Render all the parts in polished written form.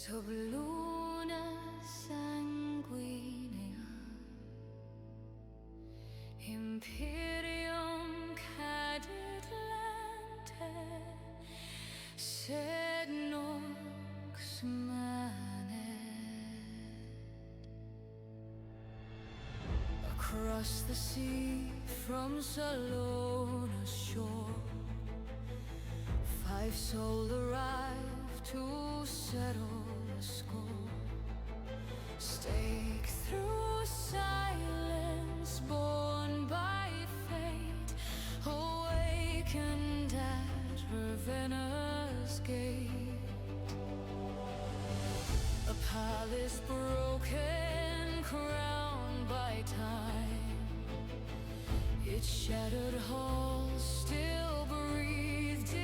Subluna sanguinea Imperium cadit lente sed nox manet. Across the sea from Salona's shore 5 souls arrive to settle the score. Stake through silence, born by fate, awakened at Ravenna's gate. A palace broken, crowned by time, its shattered halls still breathe divine.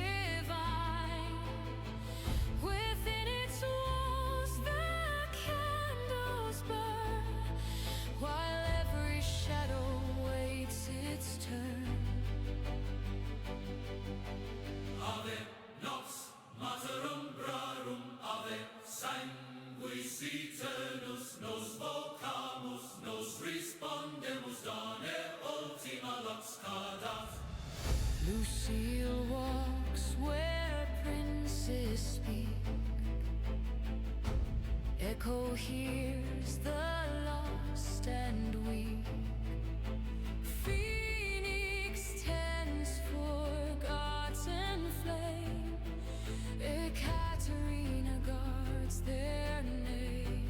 Within its walls the candles burn, while every shadow waits its turn. Ave nox materum brarum, ave sanguis eternus, nos vocamus, nos respondemus, dane ultima lux cadat. Lucille walks where princes speak. Echo hears the lost and weak. Phoenix tends forgotten flame. Ekaterina guards their name.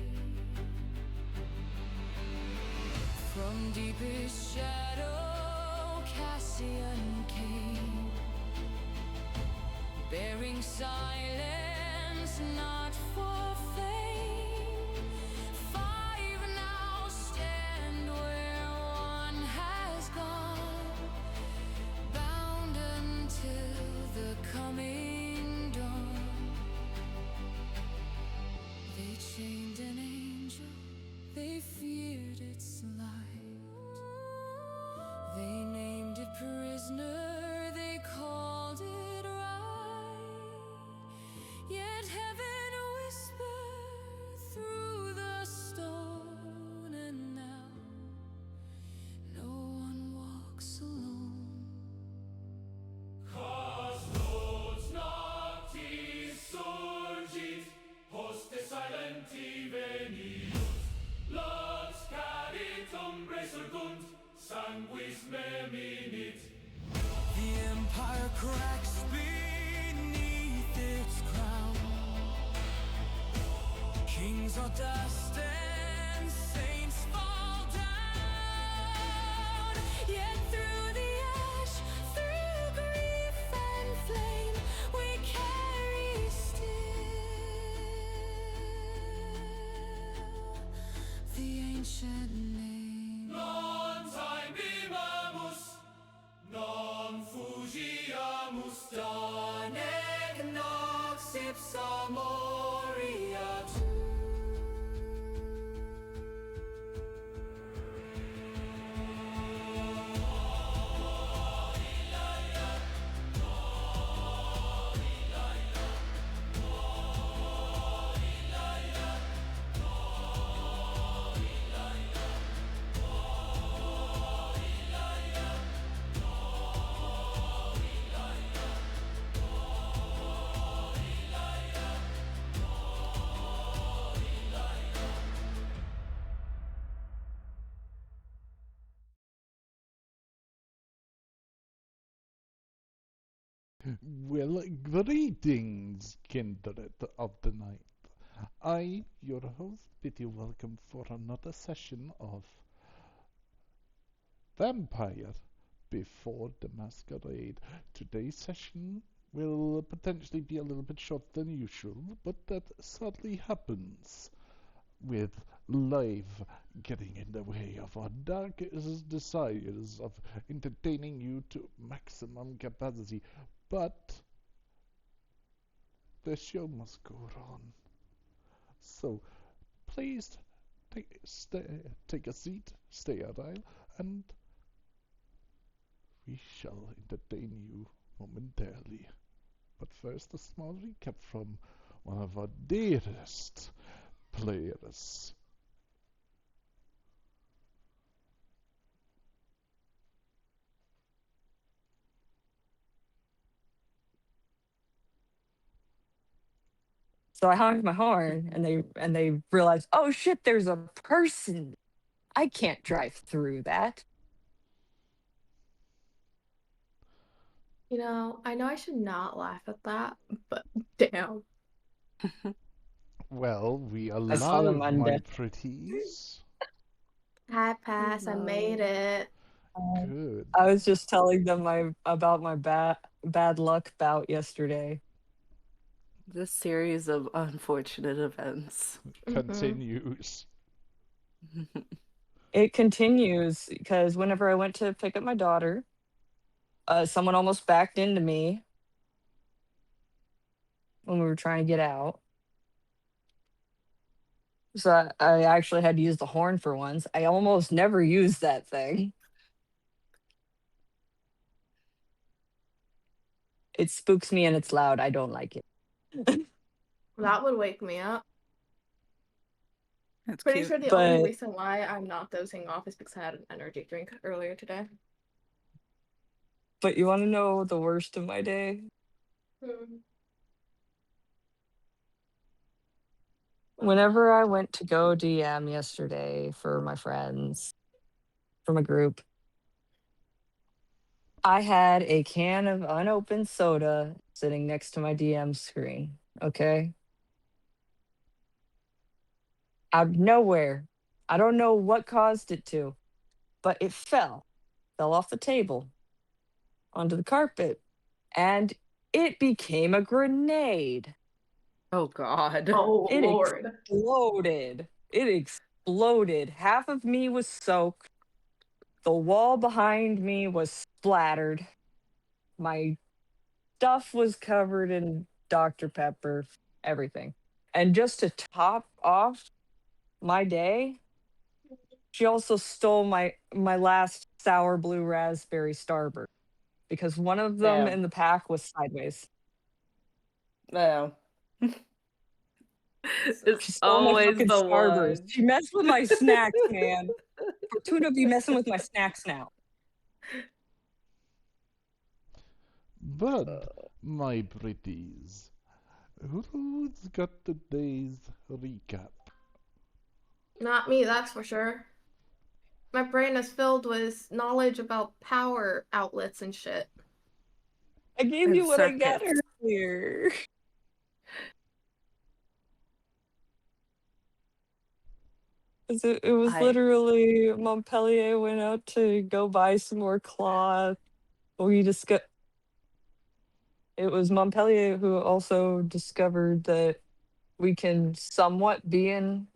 From deepest shadow Cassian came, bearing silence not for fame. 5 now stand where one has gone, bound until the coming dawn. They chained an angel, they feared its light. They named it prisoner, they called it right. Yet heaven whispered through the stone, and now no one walks alone. Custodes noctis surgit, hoste silenti veniunt, lux cadit umbre surgunt, sanguis meminit. The empire cracks beneath its crown. Kings are dust and saints fall down. Yet through the ash, through grief and flame, we carry still the ancient name. Non timebimus, non fugiamus, Donec nox ipsa moria tu. Well, greetings, kindred of the night. I, your host, bid you welcome for another session of Vampire Before the Masquerade. Today's session will potentially be a little bit shorter than usual, but that sadly happens with life getting in the way of our darkest desires of entertaining you to maximum capacity. But the show must go on. So please take a seat, stay a while, and we shall entertain you momentarily. But first, a small recap from one of our dearest players. So I honked my horn, and they realized, oh shit, there's a person. I can't drive through that. I know I should not laugh at that, but damn. Well, we are I saw them live, my Monday. pretties. Hi, pass. I made it. Good. I was just telling them about my bad luck bout yesterday. This series of unfortunate events. Continues. It continues because whenever I went to pick up my daughter, someone almost backed into me when we were trying to get out. So I actually had to use the horn for once. I almost never use that thing. It spooks me and it's loud. I don't like it. That would wake me up. That's Pretty cute. sure the only But reason why I'm not dozing off is because I had an energy drink earlier today. you want to know the worst of my day? Whenever I went to go DM yesterday for my friends from a group, I had a can of unopened soda sitting next to my DM screen. Okay. Out of nowhere. I don't know what caused it to, but it fell off the table onto the carpet, and it became a grenade. Oh God. Oh, It Lord. exploded. It exploded. Half of me was soaked. The wall behind me was splattered. My stuff was covered in Dr. Pepper, everything. And just to top off my day, she also stole my last sour blue raspberry Starburst because one of them Damn. in the pack was sideways. No. She It's stole my always fucking the Starburst. one. She messed with my snacks, man. Fortuna be messing with my snacks now. But, my pretties, who's got the day's recap? Not me, that's for sure. My brain is filled with knowledge about power outlets and shit. I gave And you what I got circuits. earlier. It was I literally Montpellier went out to go buy some more cloth. We discussed. It was Montpellier who also discovered that we can somewhat be in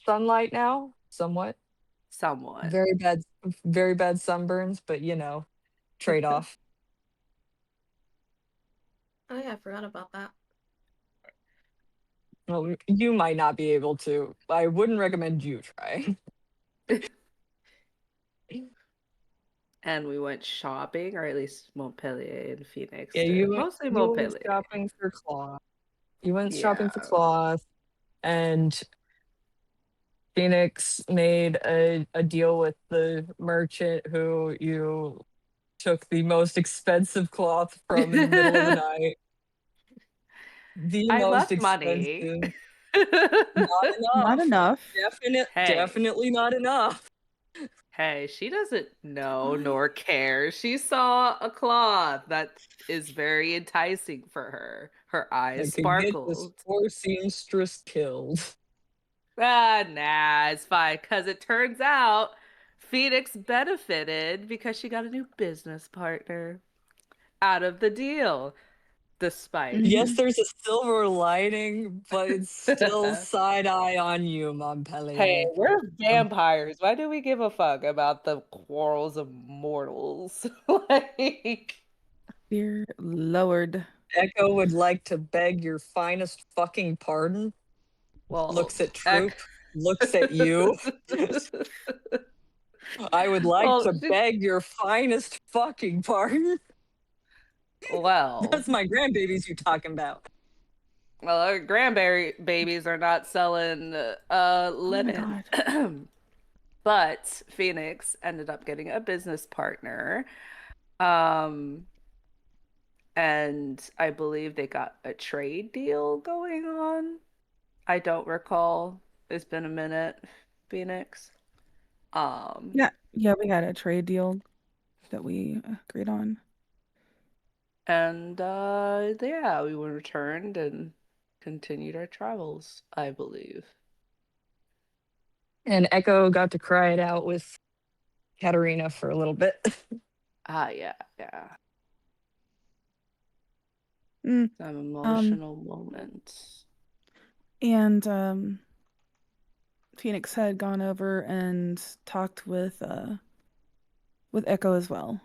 sunlight now. Somewhat. somewhat. Very bad sunburns, but trade off. Oh yeah, I forgot about that. Well, you might not be able to. I wouldn't recommend you try. And we went shopping, or at least Montpellier and Phoenix Yeah, did. Mostly you went Montpellier. shopping for cloth. You went shopping for Yeah. cloth, and Phoenix made a deal with the merchant who you took the most expensive cloth from in the middle of the night. The I most left money. expensive. Not Not enough. enough. Hey. Definitely not enough. Hey, she doesn't know nor care. She saw a cloth that is very enticing for her. Her I eyes could get this sparkled. poor seamstress killed. Ah, nah, it's fine. Because it turns out Phoenix benefited because she got a new business partner out of the deal. Despite. Yes, there's a silver lining, but it's still side eye on you, Hey, Montpellier. we're vampires. Why do we give a fuck about the quarrels of mortals? Like, Dear Lord. Echo would like to beg your finest fucking pardon. well, Looks at Troop, looks at you. I would like well, to beg your finest fucking pardon. well, That's my grandbabies you talking about. Well, our grandberry babies are not selling Oh my linen. God. But Phoenix ended up getting a business partner. Um, and I believe they got a trade deal going on. I don't recall. It's been a minute, Phoenix. Um, Yeah, yeah, we had a trade deal that we agreed on. and yeah, we were returned and continued our travels, I believe. And Echo got to cry it out with Katarina for a little bit. Ah, yeah, yeah. Mm, Some um, emotional moments. and Phoenix had gone over and talked with Echo as well,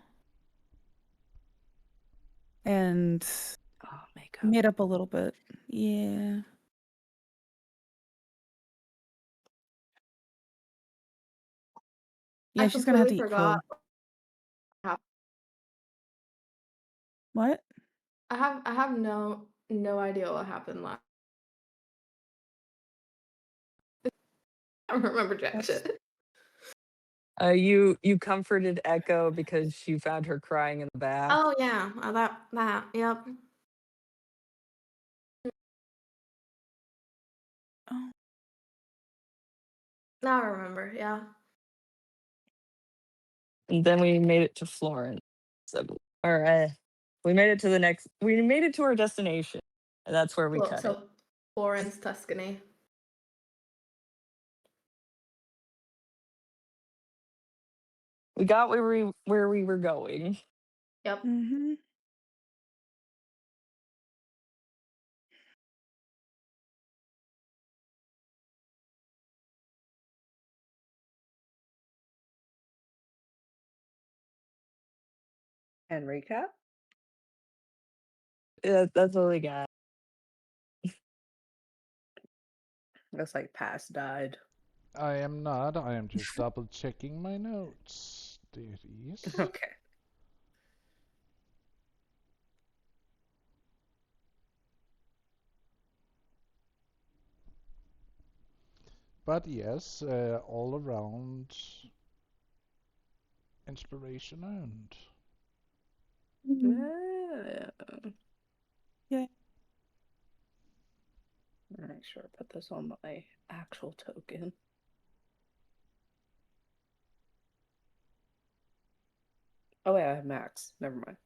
and Oh, makeup. made up a little bit. Yeah. I Yeah, she's gonna have completely to eat forgot. crow. What? I have no idea what happened last. I don't remember jack That's shit. You comforted Echo because you found her crying in the bath. Oh yeah, that yep. oh. Now I remember. Yeah. And then we made it to Florence. So, or we made it to our destination. And that's where we Well, cut it. so Florence, Tuscany. We got where we were going. Yep. Mm-hmm. And recap? Yeah, that's all we got. Looks like Past died. I am not. I am just double checking my notes. There it is. Okay. But yes, all around inspiration earned. Mm-hmm. Yeah. Yeah. Make sure I put this on my actual token. Oh, yeah, I have max. Never mind.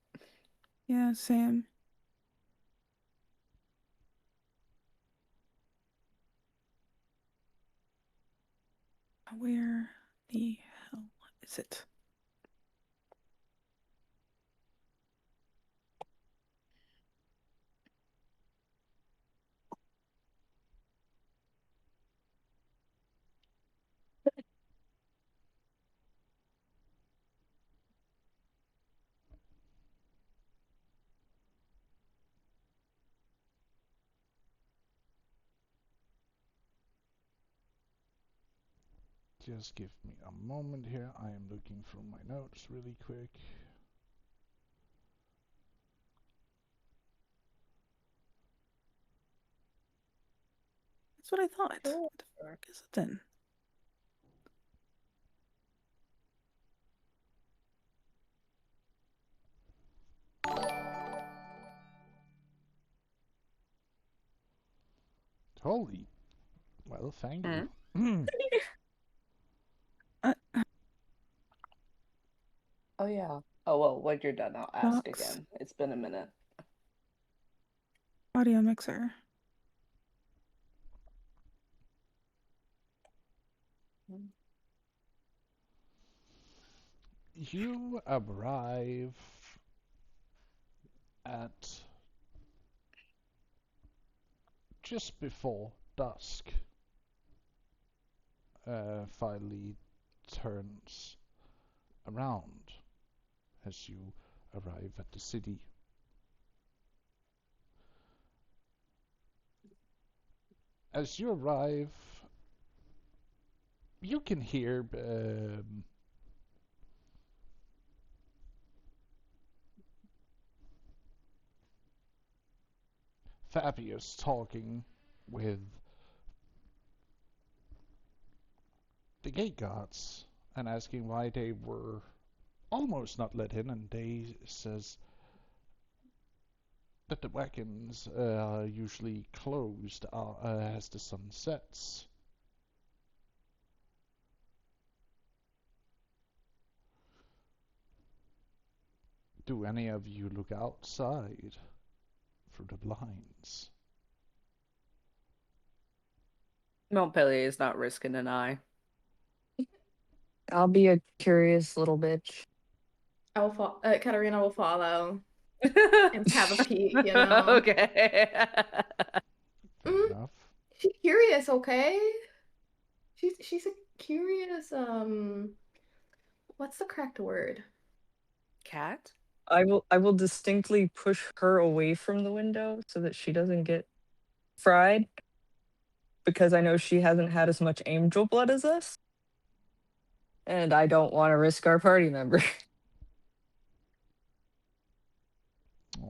Yeah, Sam. Where the hell is it? Just give me a moment here. I am looking through my notes really quick. That's what I thought. Sure. What the fuck is it then? Holy, well, thank Hmm? you. Uh, Oh, yeah. Oh, well, when you're done, I'll ask box again. It's been a minute. audio mixer. You arrive at just before dusk. Finally turns around as you arrive at the city. As you arrive, you can hear Fabius talking with the gate guards and asking why they were almost not let in, and they says that the wagons are usually closed as the sun sets. Do any of you look outside through the blinds? Montpellier is not risking an eye. I'll be a curious little bitch. Katarina will follow and have a peek, you know. Okay. Fair Mhm. enough. She's curious, okay? She's a curious, what's the correct word? Cat? I will distinctly push her away from the window so that she doesn't get fried because I know she hasn't had as much angel blood as us. And I don't want to risk our party member.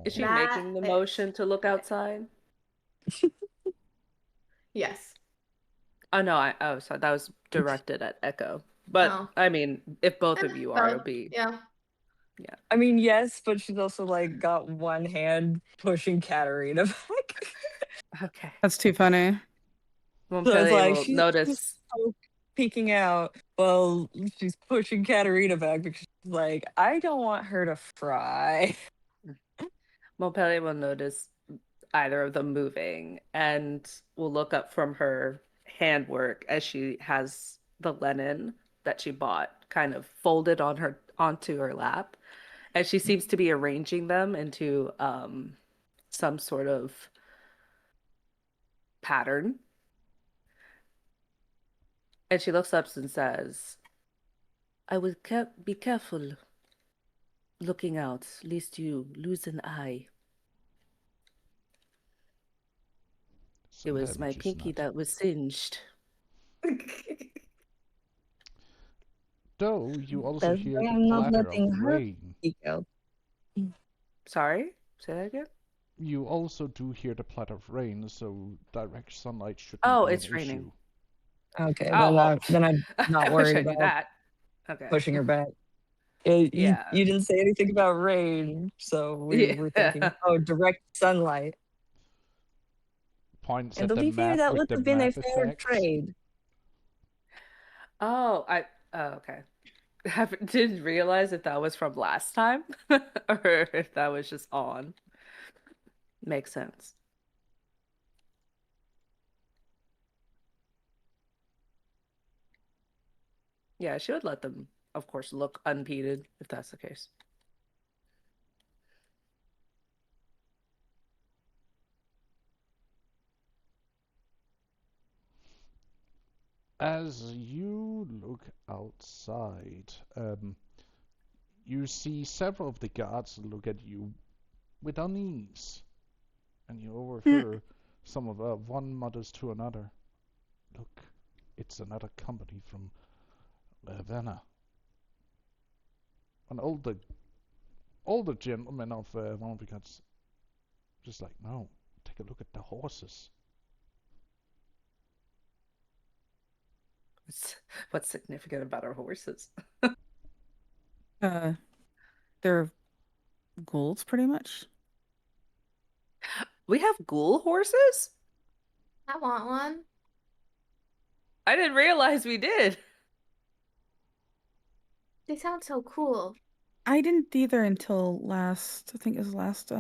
Is she Aw. making the motion to look outside? Yes. Oh no, so that was directed at Echo. But Oh. I mean, if both of you are, it'll Both. be Yeah. I mean, yes, but she's also like got one hand pushing Katarina back. okay. That's too funny. So it's Montpellier like will she's notice. peeking out while she's pushing Katarina back because she's like, I don't want her to fry. Montpellier will notice either of them moving and will look up from her handwork as she has the linen that she bought kind of folded onto her lap, and she seems to be arranging them into some sort of pattern. And she looks up and says, I will be careful looking out, lest you lose an eye. It was my Sometimes it's pinky not. that was singed. Though you also That's hear why the I'm not clatter of letting her rain. peek out. Sorry? Say that again? You also do hear the patter of rain, so direct sunlight shouldn't Oh, be an it's raining. issue. Okay, Oh, well, then I'm not I wish worried I knew about that. Okay. pushing her back. You Yeah. didn't say anything about rain, so we were thinking, Yeah. oh, direct sunlight. Points And at to the be fair, map that with would the have been a map fair effect. trade. Oh, okay. Didn't realize if that was from last time or if that was just on. Makes sense. Yeah, she would let them, of course, look unimpeded if that's the case. As you look outside, you see several of the guards look at you with unease, and you overhear one mutters to another, "Look, it's another company from Ravenna." An older gentleman of one of the guards just like, "No, take a look at the horses." What's significant about our horses? Uh, they're ghouls, pretty much. We have ghoul horses? I want one. I didn't realize we did. They sound so cool. I didn't either until I think it was last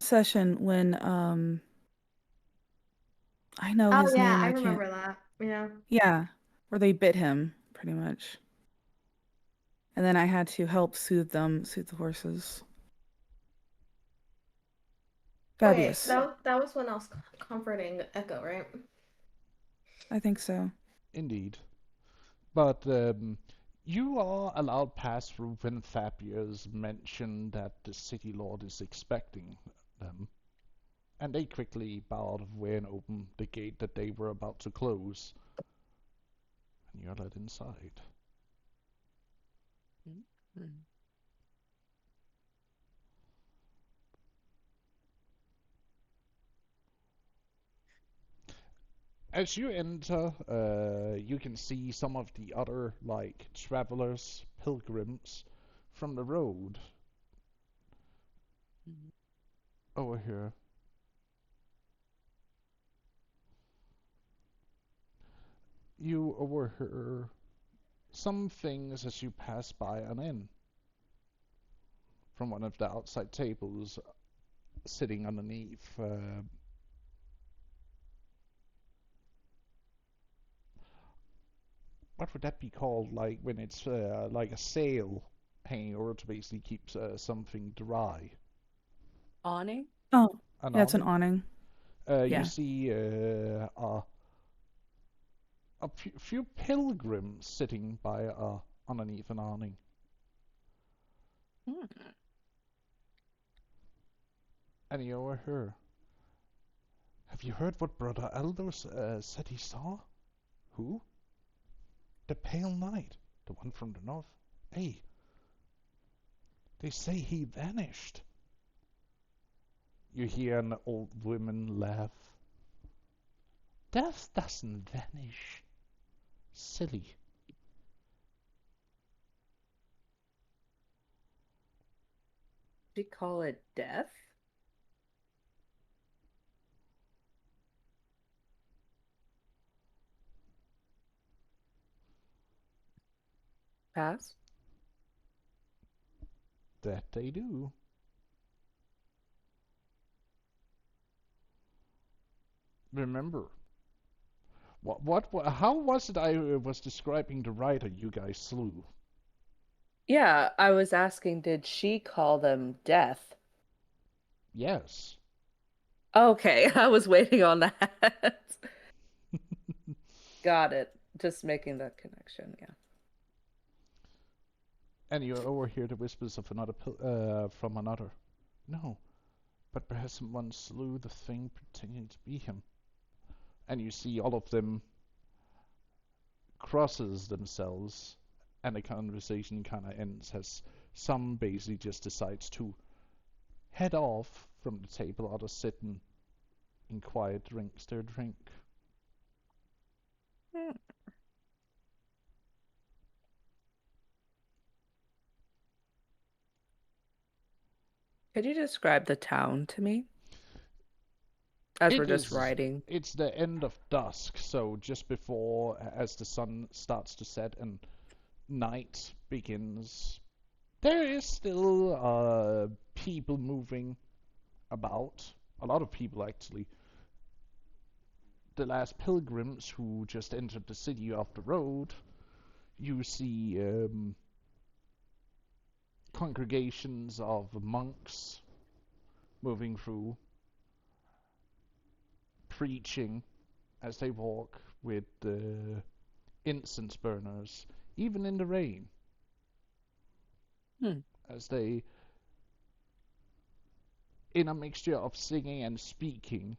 session when I know Oh his yeah, name, I I can't. remember that. Yeah. Yeah, where they bit him, pretty much. And then I had to help soothe the horses. Wait, Fabius. that was when I was comforting Echo, right? I think so. Indeed. But you are allowed pass through when Fabius mentioned that the city lord is expecting them, and they quickly bowed away and opened the gate that they were about to close, and you're let inside. Mm. As you enter, you can see some of the other, like, travelers, pilgrims from the road over here. You overhear some things as you pass by an inn from one of the outside tables sitting underneath. What would that be called? Like when it's like a sail hanging over to basically keep something dry. Awning? Oh, An yeah, it's an awning. awning. You Yeah. see a few pilgrims sitting by underneath an awning. Hmm. And you overhear. Have you heard what Brother Eldos said he saw? Who? The Pale Knight, the one from the north. Hey, they say he vanished. You hear an old woman laugh. Death doesn't vanish. Silly. Did you call it death? Pass? That they do. Remember, how was it I was describing the rider you guys slew? Yeah, I was asking, did she call them death? Yes. Okay, I was waiting on that. Got it. Just making that connection, yeah. And you overhear the whispers of another from another. No, but perhaps someone slew the thing pretending to be him. And you see all of them crosses themselves, and the conversation kind of ends as some basically just decides to head off from the table, others sitting in quiet drinks their drink. Hmm. Could you describe the town to me as we're It just is. riding? It's the end of dusk, so just before, as the sun starts to set and night begins, there is still people moving about. A lot of people, actually. The last pilgrims who just entered the city off the road. You see congregations of monks moving through, preaching as they walk with incense burners, even in the rain, Hmm. as they, in a mixture of singing and speaking,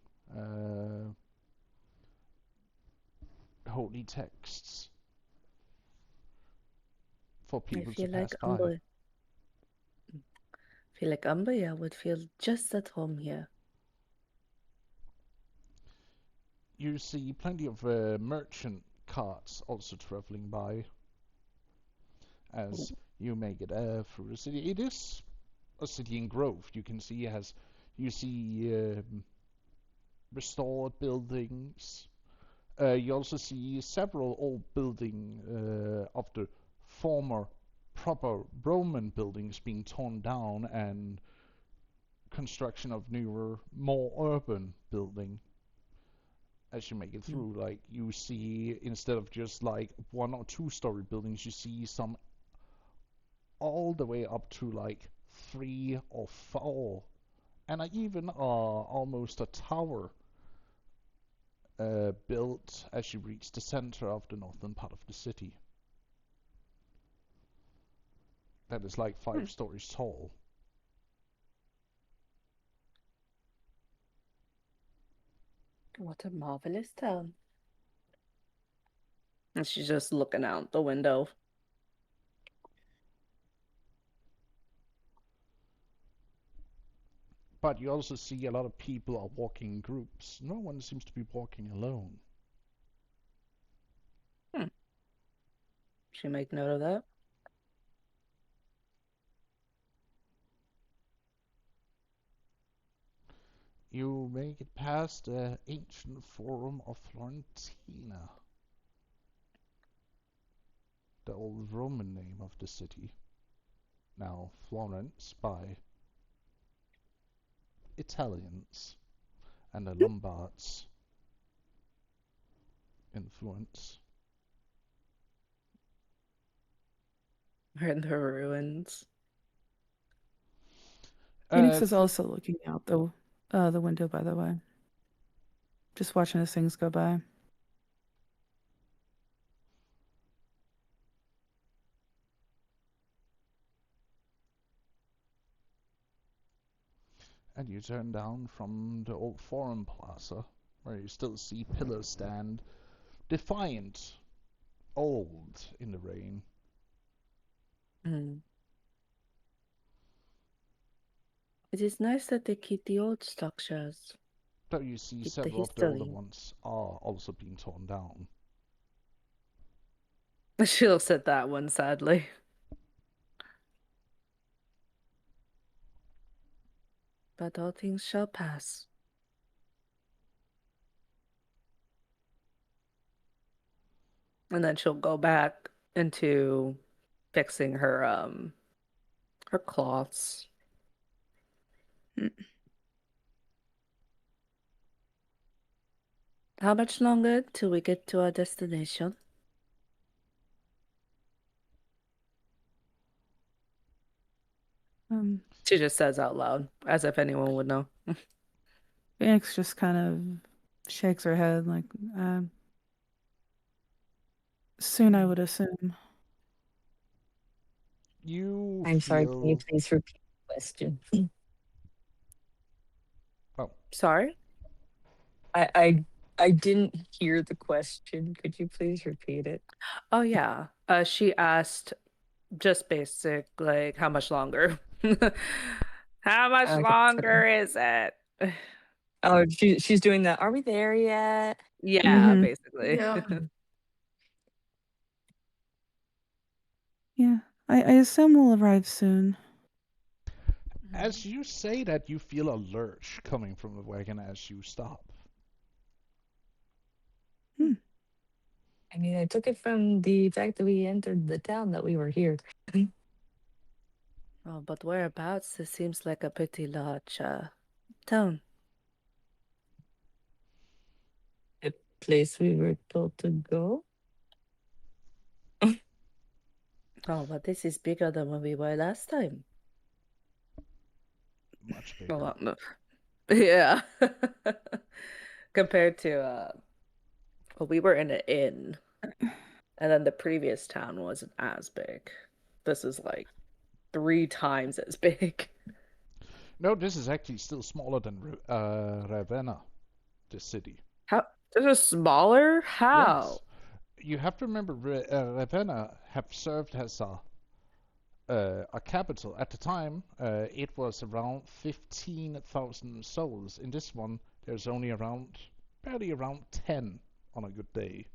holy texts for I people to feel like pass by. Umbria would feel just at home here. You see plenty of merchant carts also traveling by as you make it through the city. It is a city in growth. You can see you see restored buildings. You also see several old buildings of the former proper Roman buildings being torn down and construction of newer, more urban building. As you make it Hmm. through, like you see, instead of just like 1 or 2 story buildings, you see some all the way up to like 3 or 4, and even almost a tower built as you reach the center of the northern part of the city. That is like Hmm. 5 stories tall. What a marvelous town. And she's just looking out the window. But you also see a lot of people are walking in groups. No one seems to be walking alone. Should make note of that. You make it past the ancient forum of Florentina, the old Roman name of the city, now Florence by Italians and the Lombards influence. We're in the ruins. Phoenix is also looking out the window, by the way. Just watching as things go by. And you turn down from the old Forum Plaza, where you still see pillars stand, defiant, old in the rain. Mm. It is nice that they keep the old structures. Though you see Keep the several of the older history. ones are also being torn down. She looks at that one sadly. But all things shall pass. And then she'll go back into fixing her cloths. How much longer till we get to our destination? She just says out loud, as if anyone would know. Phoenix just kind of shakes her head like, soon I would assume. You I'm sorry, can you feel... please repeat the question? Oh, Sorry? I didn't hear the question. Could you please repeat it? Oh yeah. She asked just basic, like, how much longer? How much Okay, longer sorry. is it? Oh, she's doing that. Are we there yet? Yeah, Mhm. basically. Yeah. Yeah, I assume we'll arrive soon. as you say that, you feel a lurch coming from the wagon as you stop. I mean, I took it from the fact that we entered the town that we were here. Oh, but whereabouts? This seems like a pretty large town. The place we were told to go. Oh, but this is bigger than when we were last time. Much bigger. Well, no. Yeah. Compared to well, we were in an inn, and then the previous town wasn't as big. This is like 3 times as big. No, this is actually still smaller than Ravenna, the city. How? This is smaller? How? Yes. You have to remember Ravenna have served as a capital. At the time, it was around 15,000 souls. In this one, there's only barely around 10 on a good day.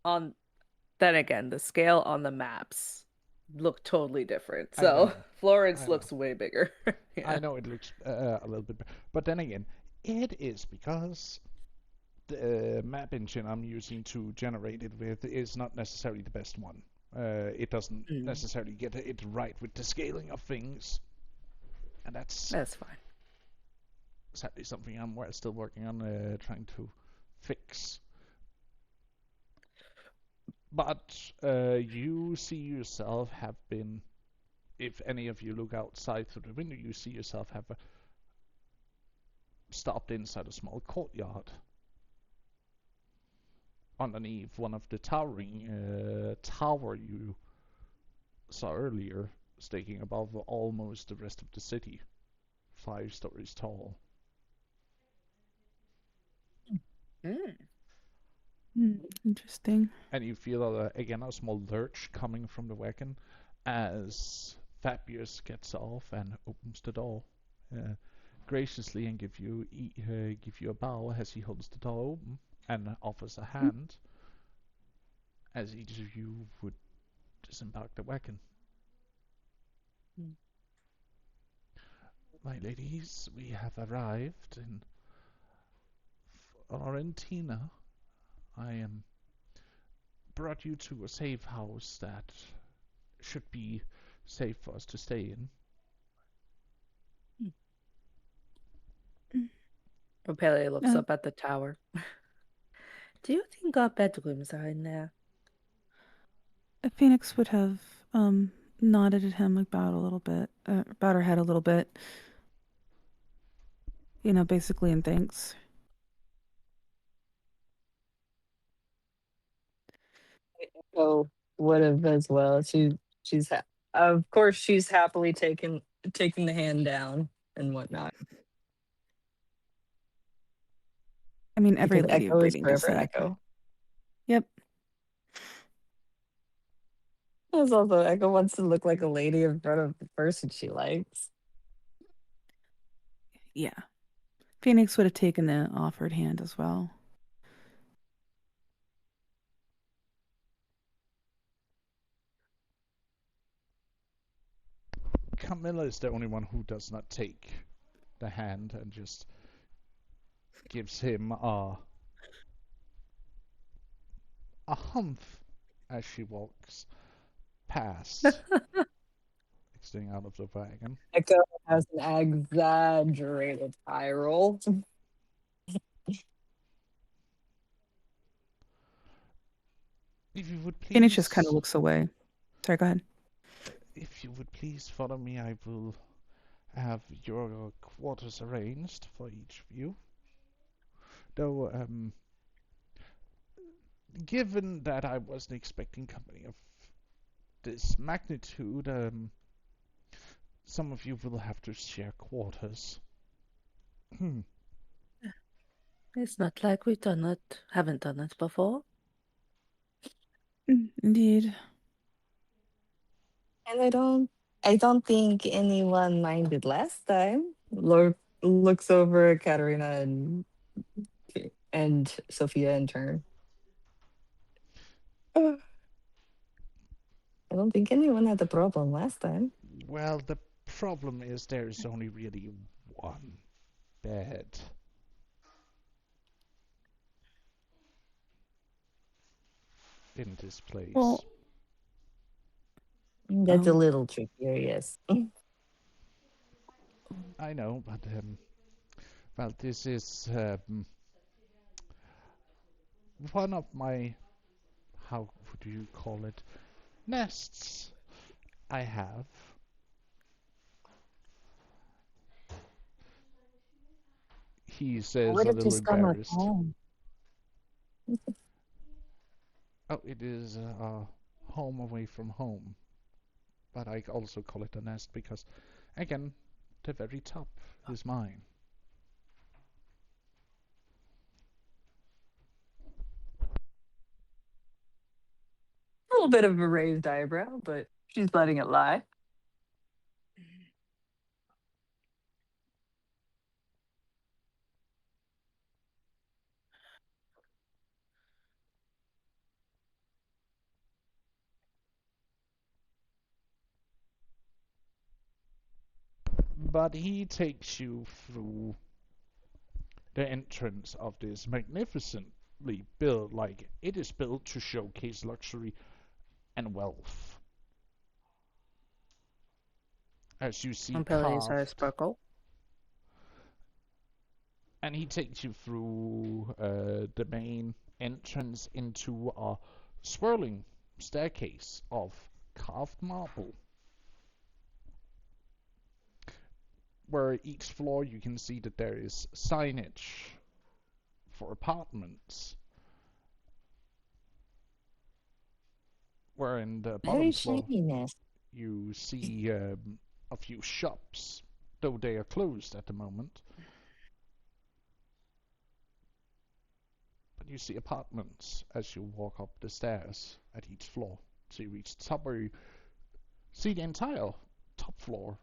On Then again, the scale on the maps look totally different. I So know. Florence I know. looks way bigger. I Yeah. know it looks a little bit, but then again, it is because the map engine I'm using to generate it with is not necessarily the best one. It doesn't Mm, necessarily get it right with the scaling of things, and that's that's fine. sadly something I'm still working on trying to fix. But you see yourself have been, if any of you look outside through the window, you see yourself have stopped inside a small courtyard. Underneath one of the towering tower you saw earlier, staking above almost the rest of the city, 5 stories tall. Mm. Interesting. And you feel again a small lurch coming from the wagon as Fabius gets off and opens the door graciously and give you a bow as he holds the door open and offers a hand. as each of you would disembark the wagon. Hmm. My ladies, we have arrived in Florentina. I am brought you to a safe house that should be safe for us to stay in. Ophelia looks Uh, up at the tower. Do you think our bedrooms are in there? Phoenix would have nodded at him, like bowed a little bit, bowed her head a little bit. Basically in thanks. Oh, would have as well. Of course she's happily taking the hand down and whatnot I mean, every because lady of Echo is breeding does forever that. Echo. Yep. As also Echo wants to look like a lady in front of the person she likes. Yeah. Phoenix would have taken the offered hand as well. Camilla is the only one who does not take the hand and just gives him a humph as she walks past, exiting out of the wagon. Echo has an exaggerated eye roll. If you would Phoenix just kind of please, looks away. Sorry, go ahead. if you would please follow me, I will have your quarters arranged for each of you. Though, given that I wasn't expecting company of this magnitude, some of you will have to share quarters. It's not like haven't done it before. Indeed. And I don't think anyone minded last time. Lord looks over at Katerina and Sophia in turn. I don't think anyone had a problem last time. Well, the problem is there's only really one bed. In this place. Well, That's a oh, little trickier, yes. I know, but well, this is one of my, how would you call it, nests I have. He I says would a have little just come at embarrassed. home. Oh, it is a home away from home, but I also call it a nest because, again, the very top is mine. A little bit of a raised eyebrow, but she's letting it lie. But he takes you through the entrance of this magnificently built, like it is built to showcase luxury and wealth. As you see Ophelia's eyes carved, sparkle. and he takes you through the main entrance into a swirling staircase of carved marble, where each floor you can see that there is signage for apartments, where in the Very bottom floor shininess. you see a few shops, though they are closed at the moment. But you see apartments as you walk up the stairs at each floor. So you reach the top where you see the entire top floor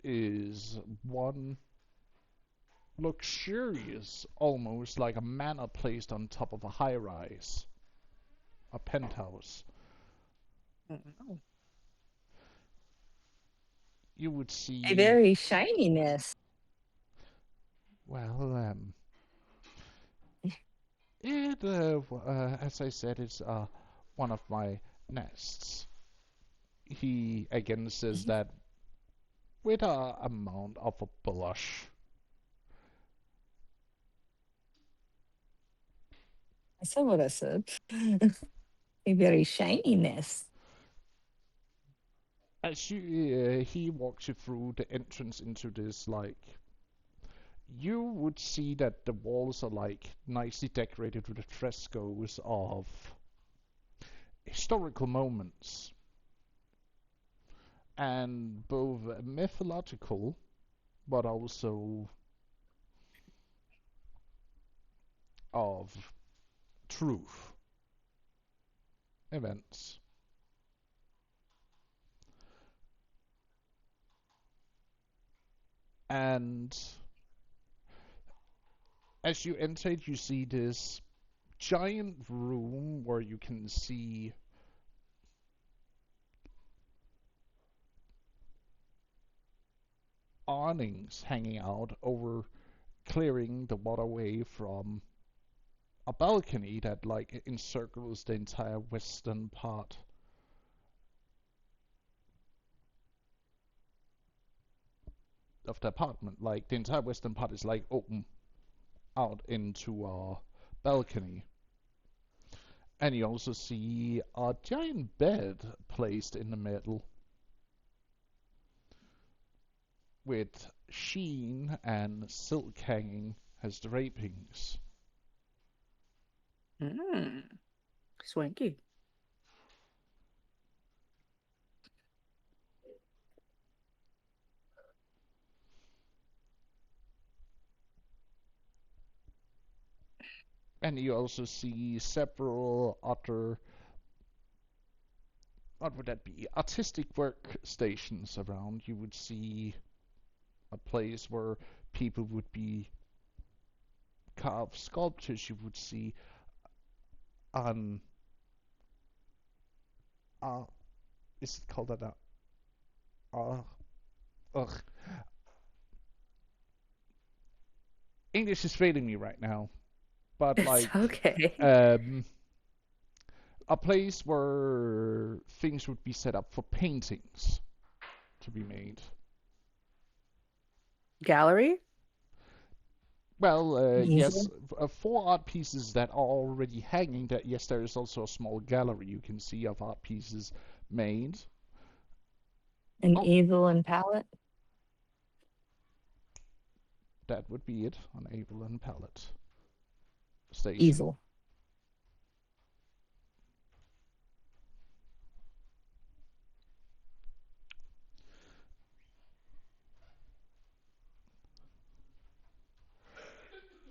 is one luxurious, almost like a manor placed on top of a high rise. a penthouse. Oh. You would A see, very shininess. well, it, as I said, it's one of my nests. He again says that with a amount of a blush. That's not what I said. A very shininess. As he walks you through the entrance into this, like, you would see that the walls are like nicely decorated with frescoes of historical moments, and both mythological but also of truth events. And as you enter it, you see this giant room where you can see awnings hanging out over, clearing the waterway from a balcony that like encircles the entire western part of the apartment. Like the entire western part is like open out into a balcony. And you also see a giant bed placed in the middle with sheen and silk hanging as drapings. Mm. Swanky. And you also see several other, what would that be, artistic workstations around. You would see a place where people would be carved sculptures. You would see an, uh, is it called an, uh, ugh. English is failing me right now, but It's like, okay. um, a place where things would be set up for paintings to be made. Gallery? Well, yes, Easel. for art pieces that are already hanging, that yes, there is also a small gallery you can see of art pieces made. An Oh, easel and palette. that would be it, an Able and palette station. Easel.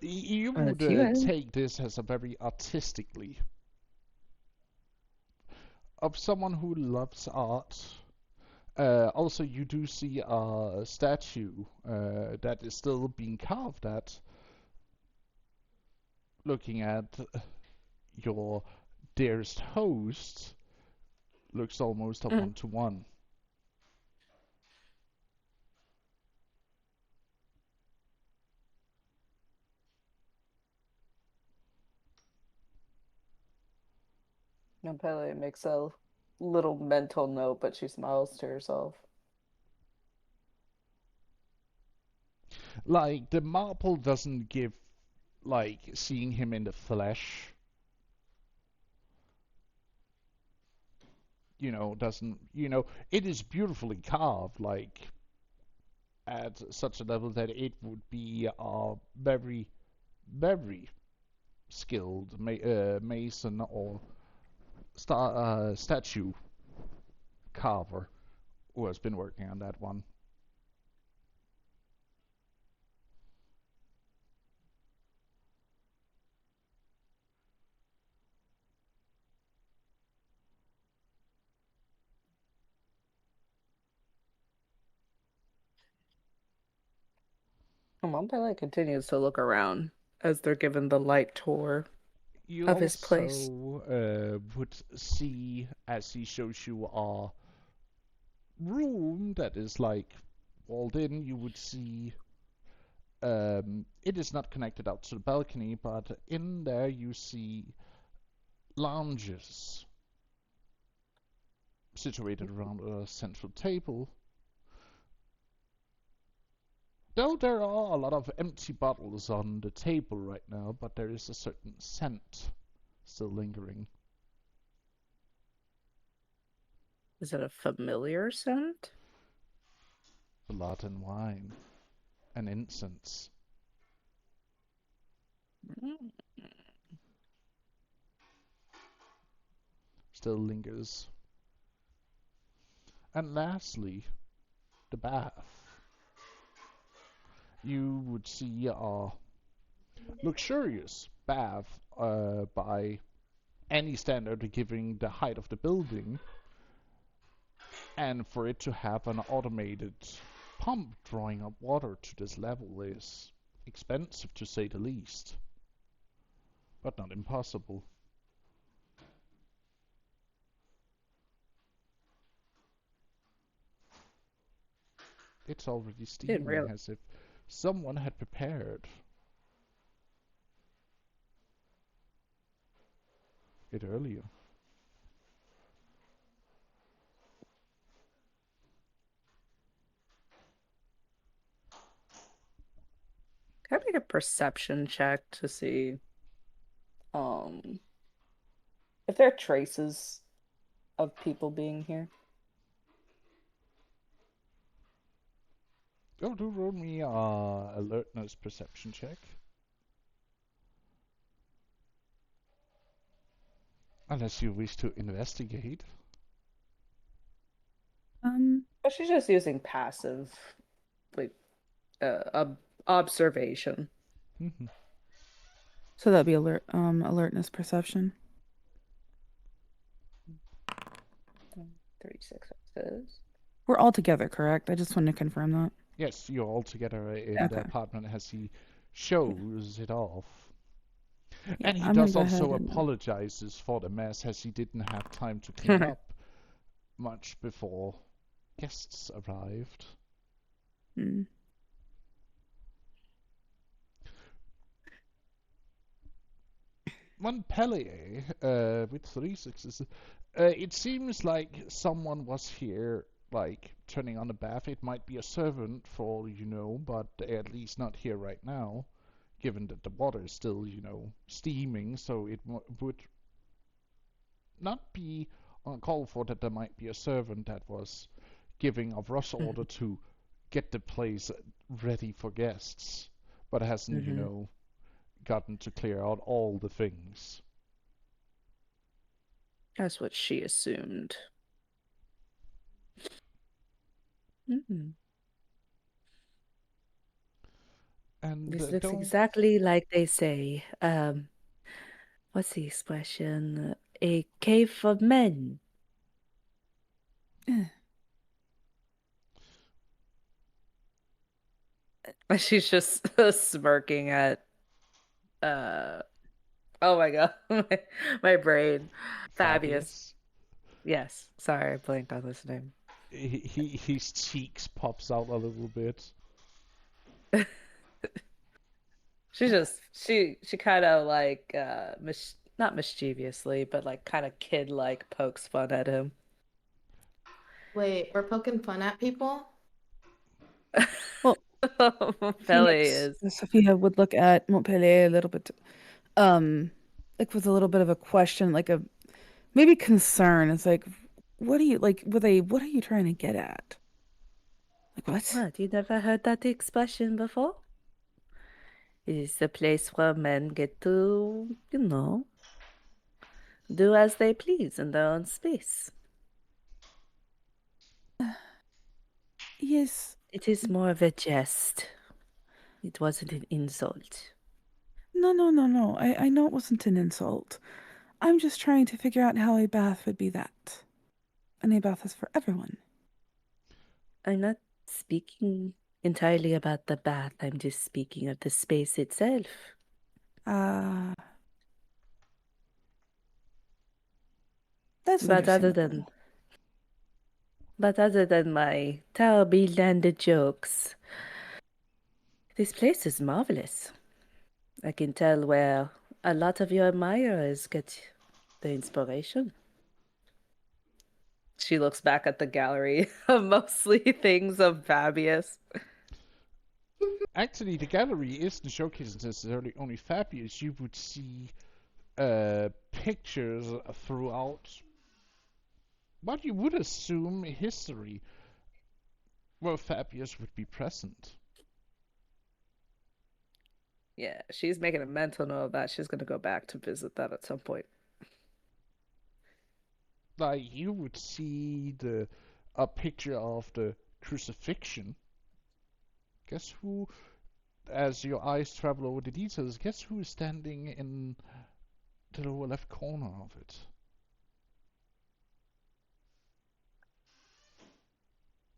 You would That's you, Ed. take this as a very artistically of someone who loves art. Also, you do see a statue that is still being carved at, looking at your dearest host, looks almost a Mm. one-to-one. And Pele makes a little mental note, but she smiles to herself. Like, the marble doesn't give, like, seeing him in the flesh, doesn't, it is beautifully carved, like, at such a level that it would be a very, very skilled mason or statue carver who has been working on that one. Mom Pele continues to look around as they're given the light tour. You of his place. also would see, as he shows you a room that is like walled in, you would see it is not connected out to the balcony, but in there you see lounges situated around a central table. Though there are a lot of empty bottles on the table right now, but there is a certain scent still lingering. Is it a familiar scent? Blood and wine and incense. Mm. Still lingers. And lastly, the bath. You would see a luxurious bath by any standard given the height of the building, and for it to have an automated pump drawing up water to this level is expensive to say the least, but not impossible. It's already Didn't steaming real as if someone had prepared it earlier. Can I make a perception check to see um if there are traces of people being here? Oh, do roll me a alertness perception check. Unless you wish to investigate. But she's just using passive, like, observation. Mhm. So that'd be alertness perception. 36 says. We're all together, correct? I just wanted to confirm that. Yes, you're all together in the Okay. apartment as he shows it off. Yeah, And he I'm gonna does go ahead also and apologizes for the mess as he didn't have time to clean up much before guests arrived. mm, One Pellier, with 3 6s. It seems like someone was here, like, turning on the bath. It might be a servant for all you know, but at least not here right now, given that the water is still, steaming, so it would not be uncalled for that there might be a servant that was giving a rush order to get the place ready for guests, but hasn't, gotten to clear out all the things. That's what she assumed. Mm. And This looks don't exactly like they say. What's the expression? A cave for men. eh. She's just smirking at oh my god. my brain. Fabius. Fabius. Yes. Sorry, I blanked on his name. His cheeks pops out a little bit. She kind of like not mischievously, but like kind of kid like pokes fun at him. Wait, we're poking fun at people? Well, Pele Phoenix is. and Sophia would look at Montpellier a little bit, like with a little bit of a question, like a maybe concern. It's like, what are you like? What are you trying to get at? Like what? What? You never heard that expression before? It is the place where men get to, do as they please in their own space. Yes. It is more of a jest. It wasn't an insult. No, no, no, no. I know it wasn't an insult. I'm just trying to figure out how a bath would be that. And a bath is for everyone. I'm not speaking entirely about the bath. I'm just speaking of the space itself. Ah, That's But interesting other to know. than but other than my terribly landed jokes, this place is marvelous. I can tell where a lot of your admirers get the inspiration. She looks back at the gallery of mostly things of Fabius. Actually, the gallery isn't showcasing necessarily only Fabius. You would see pictures throughout what you would assume history where Fabius would be present. Yeah, she's making a mental note of that. She's going to go back to visit that at some point. Like you would see a picture of the crucifixion. Guess who, as your eyes travel over the details, guess who is standing in the lower left corner of it?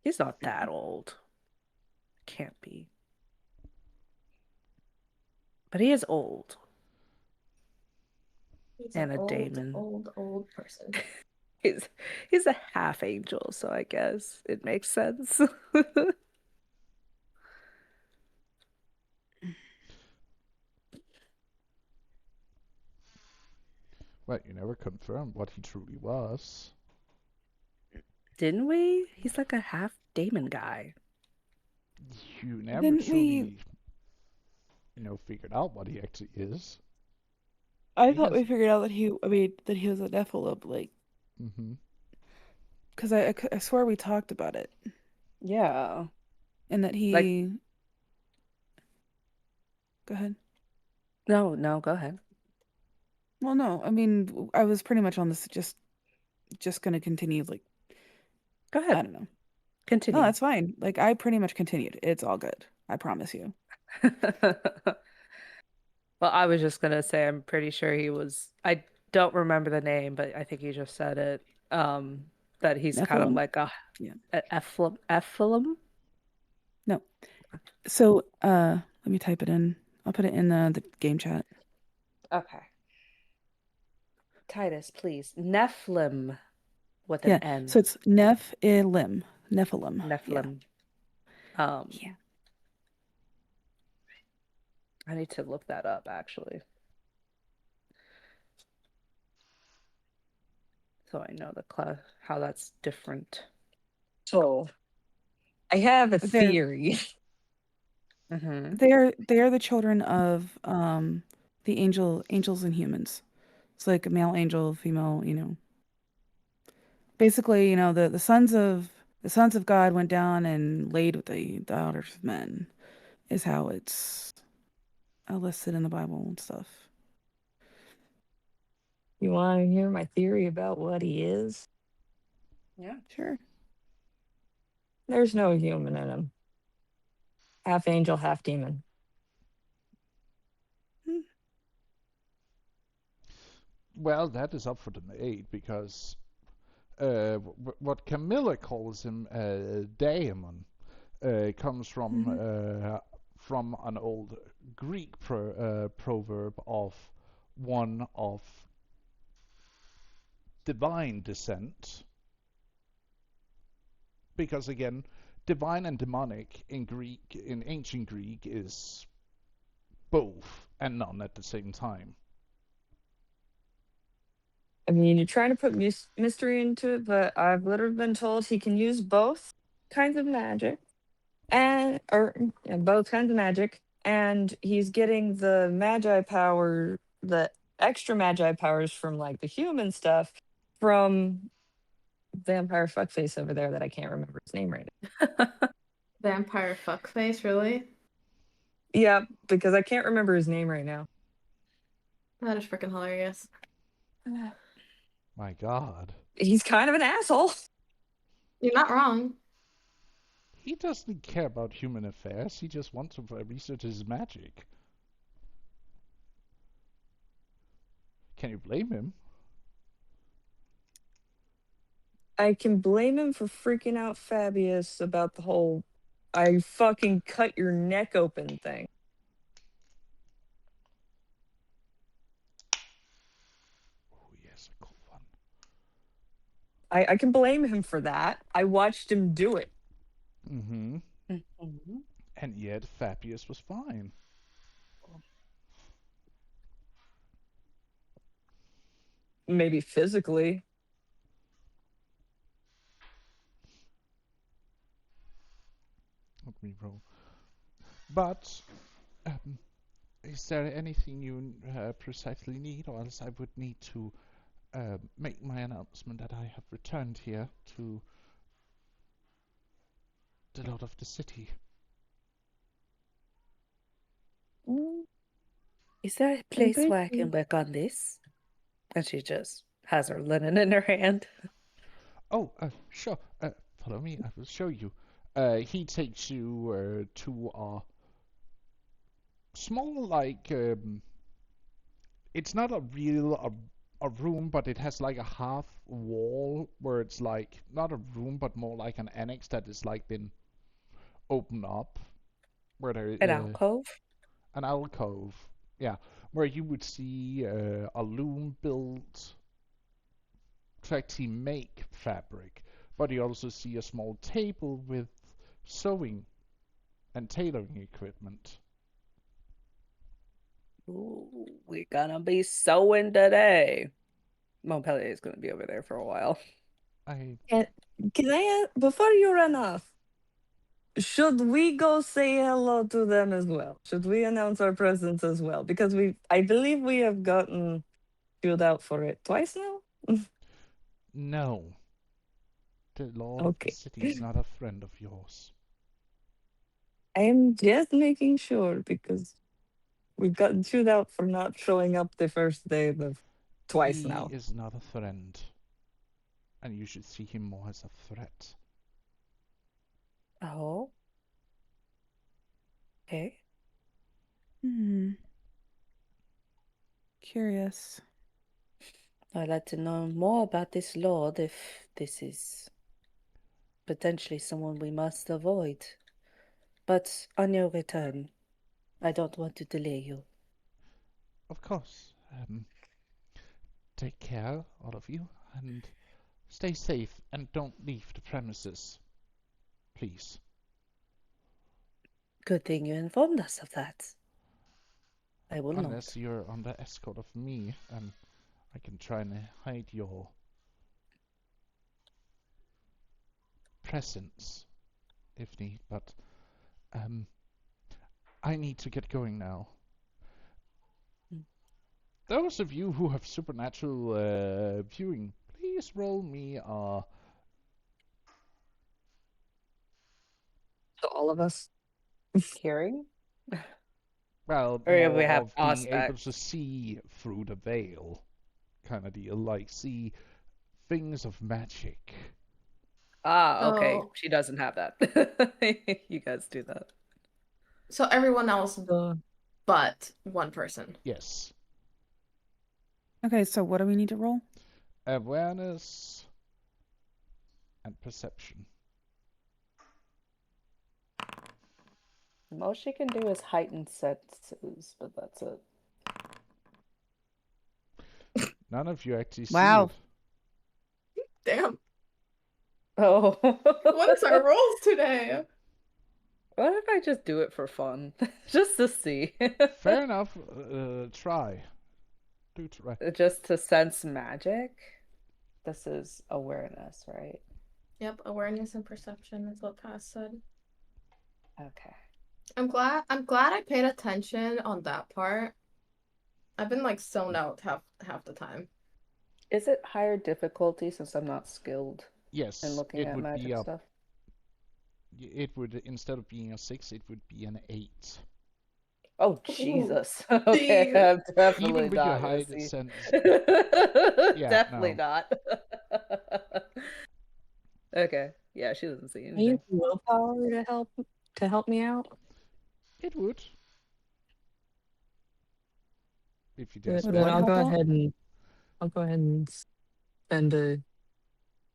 He's not that old. Can't be. But he is old. He's And an a daemon. old person. He's a half angel, so I guess it makes sense. Well, you never confirmed what he truly was. Didn't we? He's like a half daemon guy. You never Didn't truly, we? figured out what he actually is. I He thought we has. figured out that he was a Nephilim, like, Mm-hmm. because I swear we talked about it, Yeah. and that Like, he. Go ahead. no, go ahead. Well, no, I mean, I was pretty much on this just gonna continue, like, Go I ahead. don't know. No, Continue. that's fine. Like, I pretty much continued. It's all good. I promise you. Well, I was just gonna say I'm pretty sure he was. I don't remember the name, but I think you just said it. That he's kind of Nephilim. like a Yeah. Ephilim. No. So, let me type it in. I'll put it in the game chat. Okay. Titus, please. Nephilim with an Yeah. N. So it's Nephilim. Nephilim. Yeah. Nephilim. Yeah. I need to look that up actually, so I know how that's different. So I have a They're theory. Mm-hmm. they are the children of the angels and humans. It's like a male angel, female, Basically, the sons of God went down and laid with the daughters of men is how it's listed in the Bible and stuff. You want to hear my theory about what he is? Yeah. Sure. There's no human in him. Half angel, half demon. Hmm. Well, that is up for debate because what Camilla calls him daemon comes from an old Greek proverb of one of divine descent. Because again, divine and demonic in ancient Greek, is both and none at the same time. I mean, you're trying to put mystery into it, but I've literally been told he can use both kinds of magic, both kinds of magic, and he's getting the magi power, the extra magi powers from like the human stuff from vampire fuckface over there that I can't remember his name right now. Vampire fuckface, really? Yeah, because I can't remember his name right now. That is freaking hilarious. My God. He's kind of an asshole. You're not wrong. He doesn't care about human affairs. He just wants to research his magic. Can you blame him? I can blame him for freaking out Fabius about the whole I fucking cut your neck open thing. Oh, yes, a cool one. I can blame him for that. I watched him do it. Mm-hmm. Mhm. And yet Fabius was fine. Maybe physically. Let me roll. But is there anything you precisely need, or else I would need to make my announcement that I have returned here to the Lord of the City. Mm, Is there a I'm place where I can pretty. work on this? And she just has her linen in her hand. Oh, sure. Follow me. I will show you. He takes you to a small, like, it's not a real a room, but it has like a half wall where it's like not a room, but more like an annex that is like been opened up, where there An alcove? an alcove, yeah, where you would see a loom built to actually make fabric, but you also see a small table with sewing and tailoring equipment. Ooh, we're gonna be sewing today. Montpellier is gonna be over there for a while. I Can I, before you run off, should we go say hello to them as well? Should we announce our presence as well? Because I believe we have gotten chewed out for it twice now. no, the Lord of the Okay. City is not a friend of yours. I am just making sure because we've gotten chewed out for not showing up the first day of twice He now. is not a friend, and you should see him more as a threat. Oh, okay. Hmm. Curious. I'd like to know more about this lord if this is potentially someone we must avoid. But on your return, I don't want to delay you. Of course. Take care, all of you, and stay safe, and don't leave the premises, please. Good thing you informed us of that. I will Unless not. you're under escort of me, and I can try and hide your presence if need. But um, I need to get going now. Mm. Those of you who have supernatural viewing, please roll me To all of us. Hearing? well, Or if we more have of being able aspect. to see through the veil kind of deal, like see things of magic. Ah, okay. So, She doesn't have that. You guys do that. so everyone else Uh, but one person. Yes. Okay, so what do we need to roll? Awareness and perception. The most she can do is heightened senses, but that's it. None of you actually see Wow. it. Damn. Oh. What is our rolls today? What if I just do it for fun? Just to see. Fair enough. Try. Do try. Just to sense magic? This is awareness, right? Yep, awareness and perception is what Cass said. Okay. I'm glad I paid attention on that part. I've been like zoned out half the time. Is it higher difficulty since I'm not skilled in Yes, looking it at would be magic a. stuff? It would, instead of being a 6, it would be an 8. Oh, Ooh, Jesus. Okay, jeez. I'm definitely Even with your not gonna high see. sense. Yeah, Definitely no. not. Okay. Yeah, she doesn't see I use anything. willpower to help me out. It would. If you didn't Good. Would spend Then what it. help out? I'll go ahead and spend a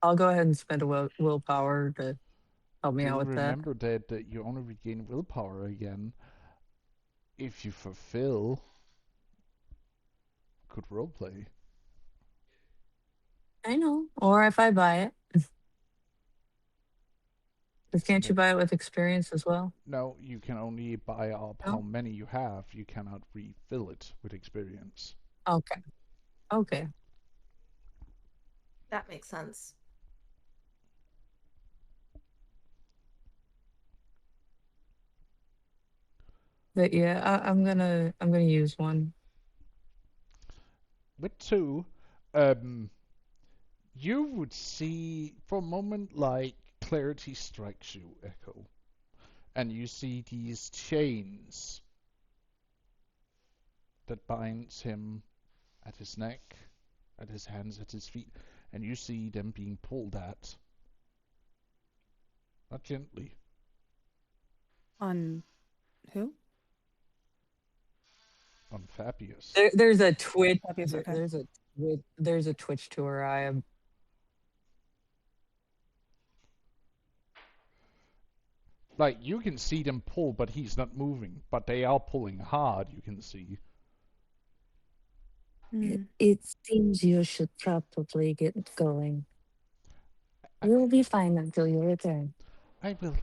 I'll go ahead and spend a willpower to help me out Do with that. remember that you only regain willpower again if you fulfill good roleplay. I know. Or if I buy it. 'Cause can't you No, buy it with experience as well? no, you can only buy up how No? many you have. You cannot refill it with experience. Okay. Okay. That makes sense. But yeah, I'm gonna use one. With two, um, you would see for a moment like clarity strikes you, Echo, and you see these chains that binds him at his neck, at his hands, at his feet, and you see them being pulled at, not gently, On who? on Fabius. There's a twitch. Obvious, okay. There's a twitch to her eye. Like you can see them pull, but he's not moving. But they are pulling hard. You can see. Hmm. It seems you should probably get going. You'll be fine until you return. I will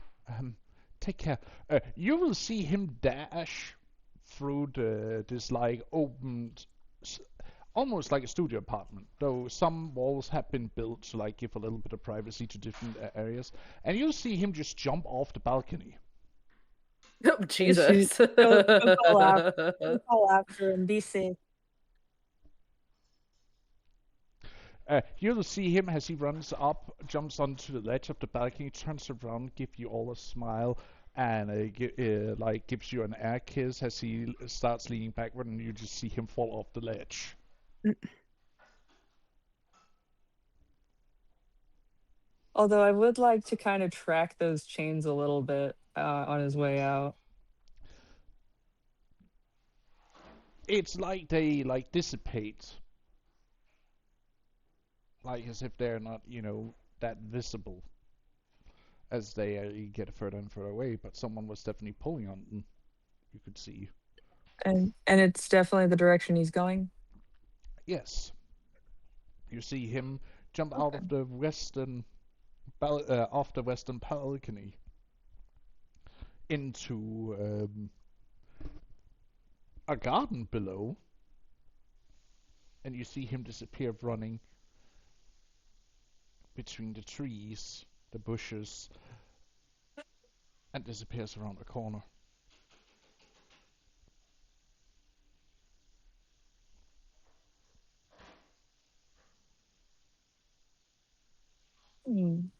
take care. You will see him dash through this like opened, almost like a studio apartment. Though some walls have been built to like give a little bit of privacy to different areas, and you'll see him just jump off the balcony. Oh, And she Jesus. go call after, go call after and be safe. You'll see him as he runs up, jumps onto the ledge of the balcony, turns around, give you all a smile, and like gives you an air kiss as he starts leaning backward, and you just see him fall off the ledge. Although I would like to kind of track those chains a little bit on his way out. It's like they like dissipate, like as if they're not, that visible as they get further and further away. But someone was definitely pulling on them. You could see. And it's definitely the direction he's going. Yes, you see him jump out Okay. of the off the western balcony into a garden below, and you see him disappear running between the trees, the bushes, and disappears around the corner. Hmm.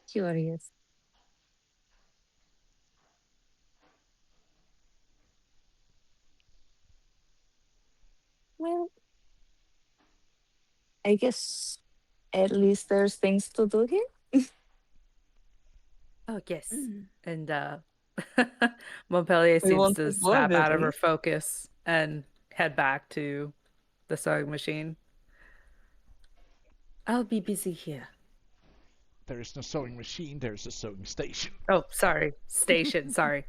Curious. Well, I guess at least there's things to do here. Oh, yes. Mm. And Montpellier We seems won't to take more snap of it, out of her please. focus and head back to the sewing machine. I'll be busy here. There is no sewing machine, there is a sewing station. Oh, sorry. Station. Sorry.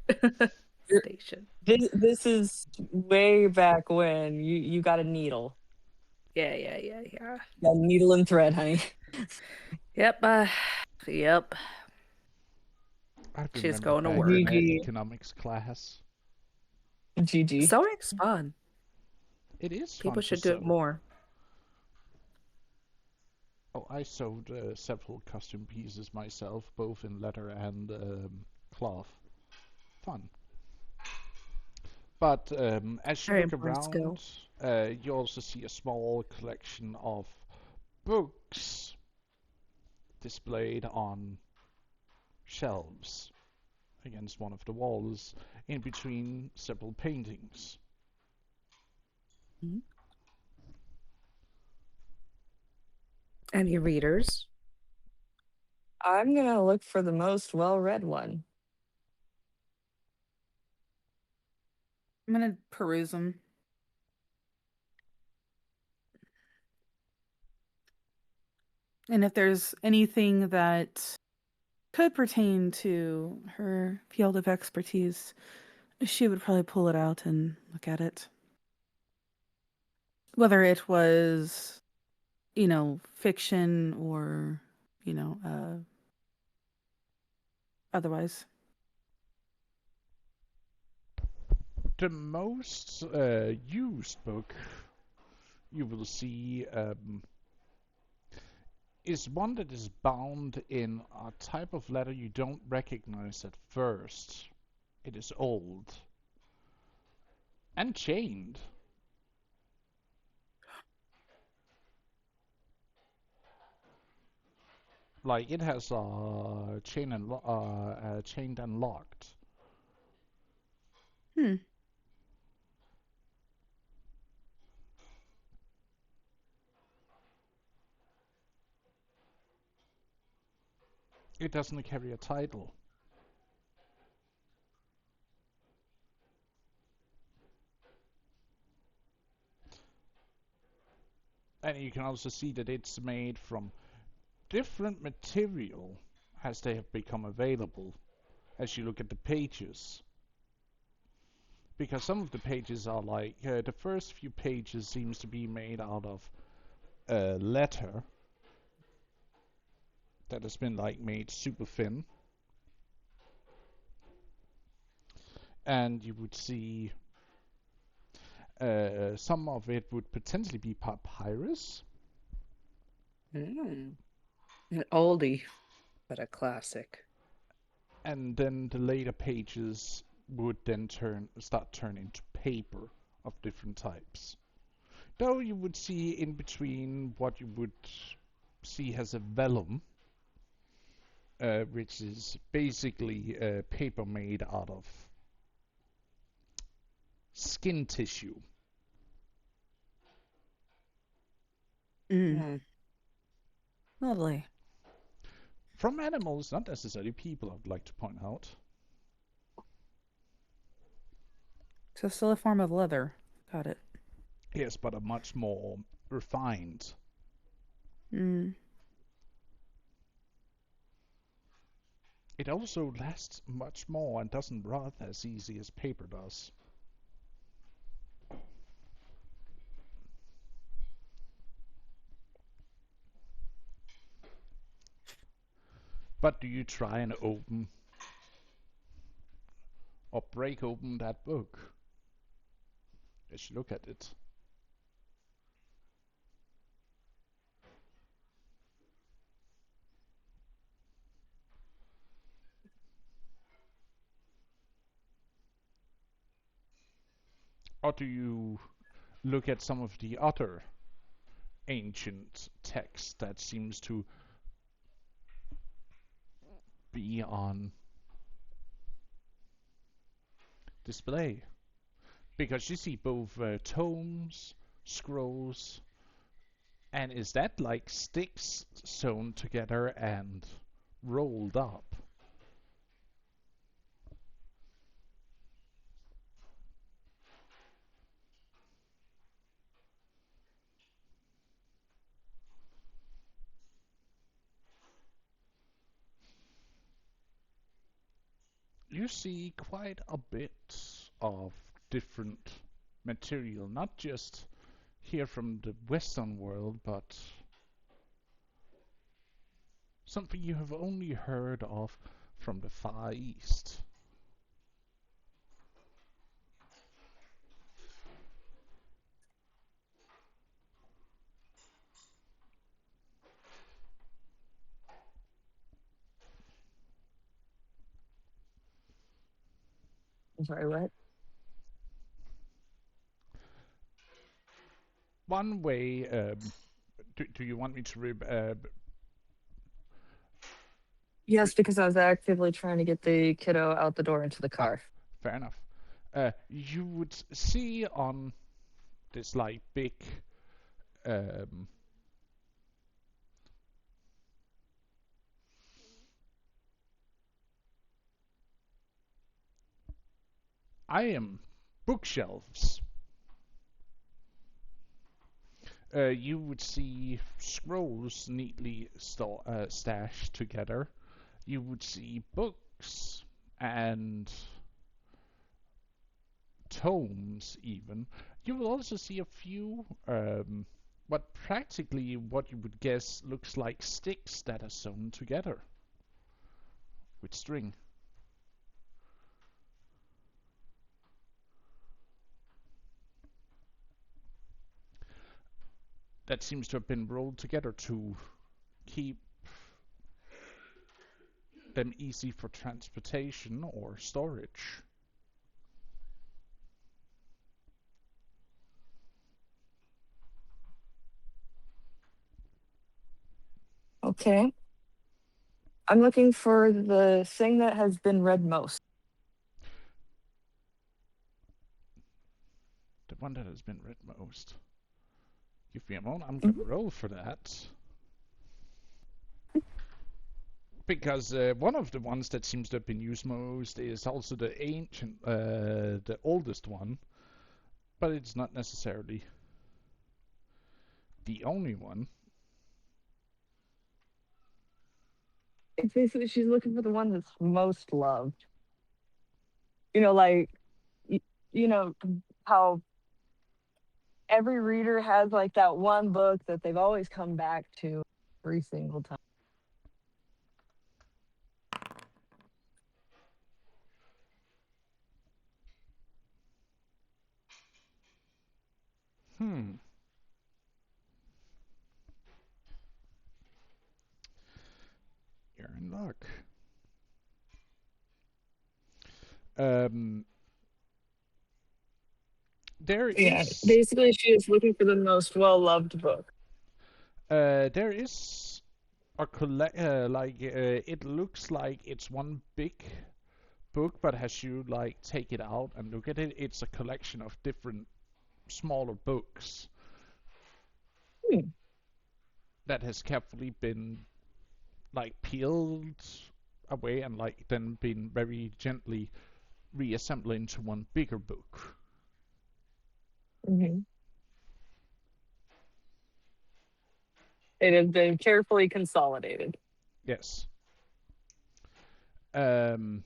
You're- Station. This is way back when you got a needle. Yeah. You got a needle and thread, honey. Yep. Yep. I She's remember going to back work. in my GG. economics class. GG. Sewing's fun. It is fun People to should do it sew. more. Oh, I sewed several costume pieces myself, both in leather and cloth. Fun. But as you Very look important skill. around, you also see a small collection of books displayed on shelves against one of the walls, in between several paintings. Any readers? I'm gonna look for the most well-read one. I'm gonna peruse them. And if there's anything that could pertain to her field of expertise, she would probably pull it out and look at it. Whether it was, fiction or, otherwise. The most used book you will see is one that is bound in a type of letter you don't recognize at first. It is old and chained. Like it has chained and locked. Hmm. It doesn't carry a title. And you can also see that it's made from different material as they have become available as you look at the pages. Because some of the pages are like, the first few pages seems to be made out of a letter that has been like made super thin. And you would see some of it would potentially be papyrus. An oldie, but a classic. And then the later pages would then start turning to paper of different types. Though you would see in between what you would see as a vellum, which is basically paper made out of skin tissue. Mm. Lovely. From animals, not necessarily people, I would like to point out. So still a form of leather. Got it. Yes, but a much more refined. Mm. It also lasts much more and doesn't rot as easy as paper does. But do you try and open or break open that book as you look at it? Or do you look at some of the other ancient texts that seems to be on display? Because you see both tomes, scrolls, and is that like sticks sewn together and rolled up? You see quite a bit of different material, not just here from the Western world, but something you have only heard of from the Far East. I'm sorry, what? One way, do you want me to Yes, because I was actively trying to get the kiddo out the door into the ah, car. fair enough. You would see on this like big um, I am bookshelves. You would see scrolls neatly stashed together. You would see books and tomes even. You will also see a few But practically what you would guess looks like sticks that are sewn together with string. That seems to have been rolled together to keep them easy for transportation or storage. Okay. I'm looking for the thing that has been read most. The one that has been read most. Give me a moment, I'm gonna roll for that. Because one of the ones that seems to have been used most is also the oldest one, but it's not necessarily the only one. It's basically she's looking for the one that's most loved. You know, like you know how every reader has like that one book that they've always come back to every single time. Hmm. You're in luck. Um, there Yeah, is basically she is looking for the most well-loved book. there is a it looks like it's one big book, but as you like take it out and look at it, it's a collection of different smaller books Hmm. that has carefully been like peeled away and like then been very gently reassembled into one bigger book. Mm-hmm. It has been carefully consolidated. Yes. Um,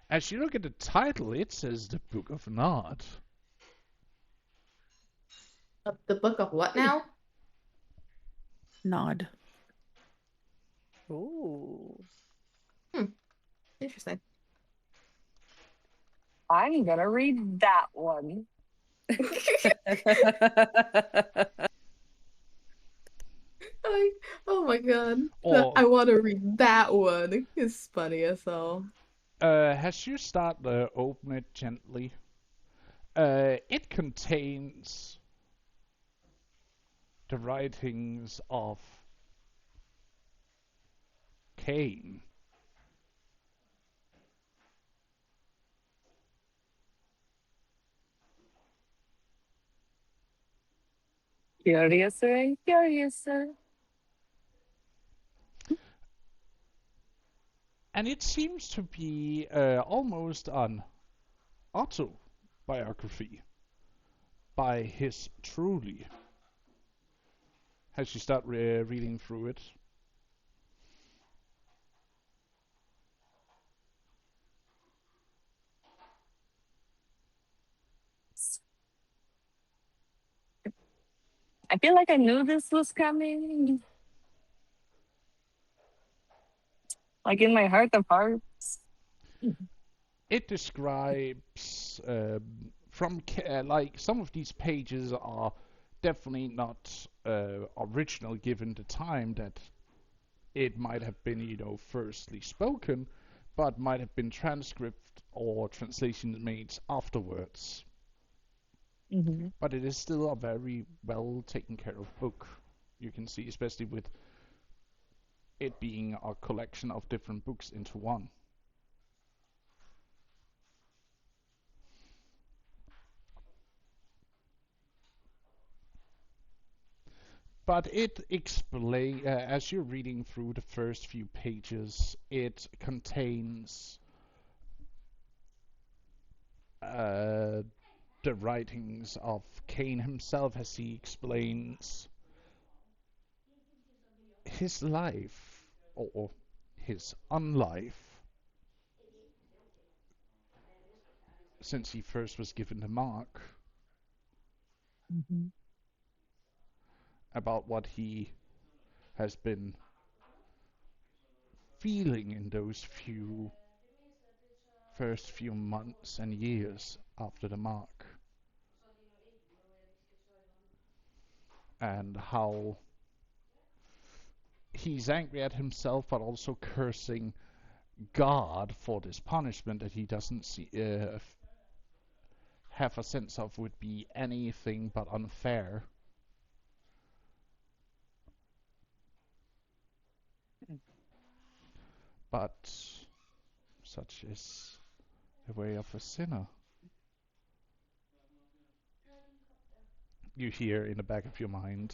as you look at the title, it says the Book of Nod. The book of what now? Nod. Ooh. Interesting. I'm gonna read that one. Like, oh my god. Or I want to read that one. It's funny as hell. as you start to open it gently, it contains the writings of Cain. Curiouser and curiouser. And it seems to be almost an autobiography by his truly. As you start reading through it, I feel like I knew this was coming. Like in my heart of hearts. it describes like some of these pages are definitely not original given the time that it might have been, firstly spoken, but might have been transcript or translations made afterwards. Mm-hmm. But it is still a very well taken care of book. You can see, especially with it being a collection of different books into one. But as you're reading through the first few pages, it contains uh, the writings of Cain himself as he explains his life or his unlife since he first was given the mark. Mm-hmm. about what he has been feeling in those first few months and years after the mark, and how he's angry at himself but also cursing God for this punishment that he doesn't have a sense of would be anything but unfair. But such is the way of a sinner. You hear in the back of your mind.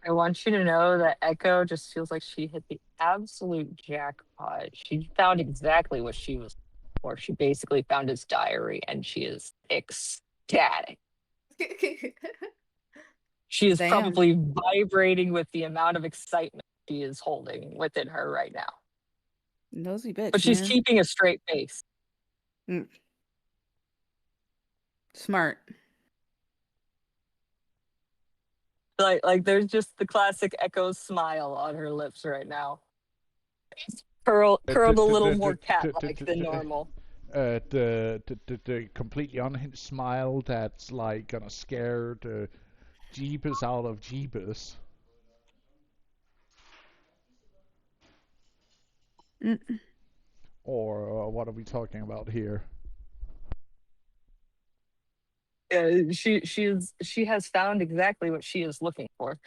I want you to know that Echo just feels like she hit the absolute jackpot. She found exactly what she was for. She basically found his diary and she is ecstatic. She is Damn. probably vibrating with the amount of excitement she is holding within her right now. Nosy But bitch, she's man. keeping a straight face. Mm. Smart. Like there's just the classic Echo smile on her lips right now. Curled a little more cat-like than normal. The completely unhinged smile that's like gonna scare the Jeebus out of Jeebus. Mm. Or what are we talking about here? She has found exactly what she is looking for,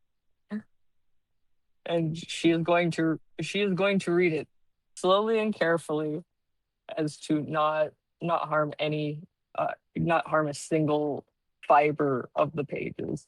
and she is going to read it slowly and carefully, as to not harm any not harm a single fiber of the pages.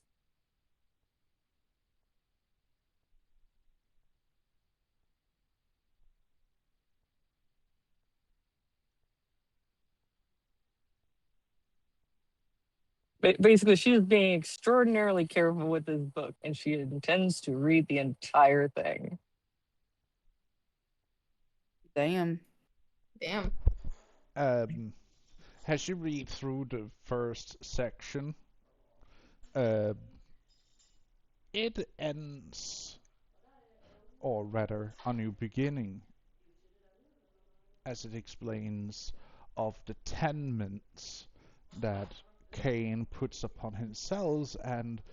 Basically, she's being extraordinarily careful with this book, and she intends to read the entire thing. Damn. Damn. As you read through the first section, uh, it ends, or rather, a new beginning, as it explains of the tenements that Cain puts upon himself and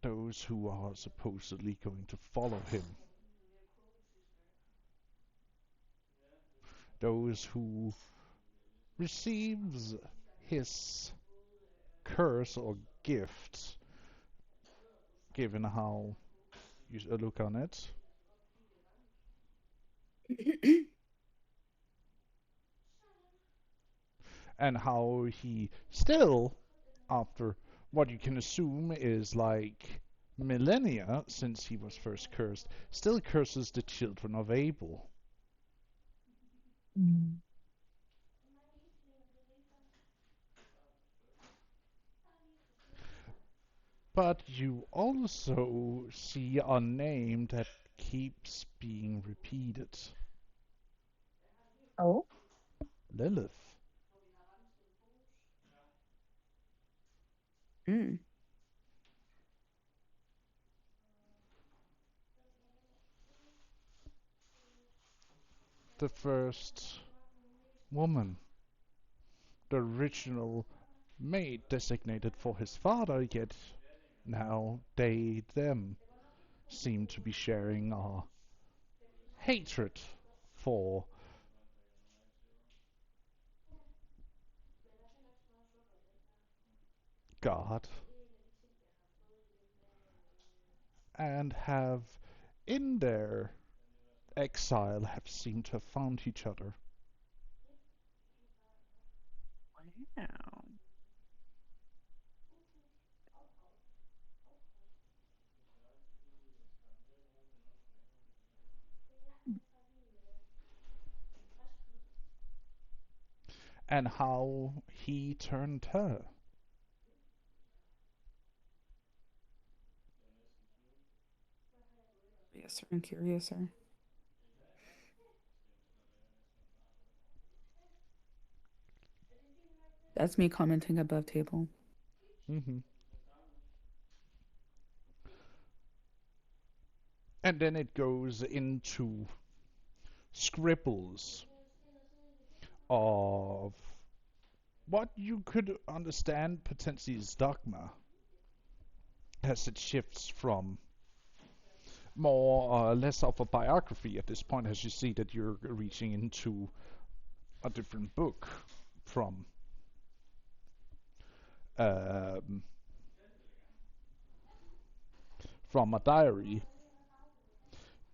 those who are supposedly going to follow him. Those who receives his curse or gift, given how you look on it. And how he still, after what you can assume is like millennia since he was first cursed, still curses the children of Abel. Mm. But you also see a name that keeps being repeated. Oh, Lilith. Mm. The first woman. The original maid designated for his father, yet now them seem to be sharing a hatred for God, and have in their exile have seemed to have found each other. Wow. And how he turned her. Curiouser and curiouser. That's me commenting above table. Hmm. And then it goes into scribbles of what you could understand potentially is dogma as it shifts from more or less of a biography at this point, as you see that you're reaching into a different book from um, from a diary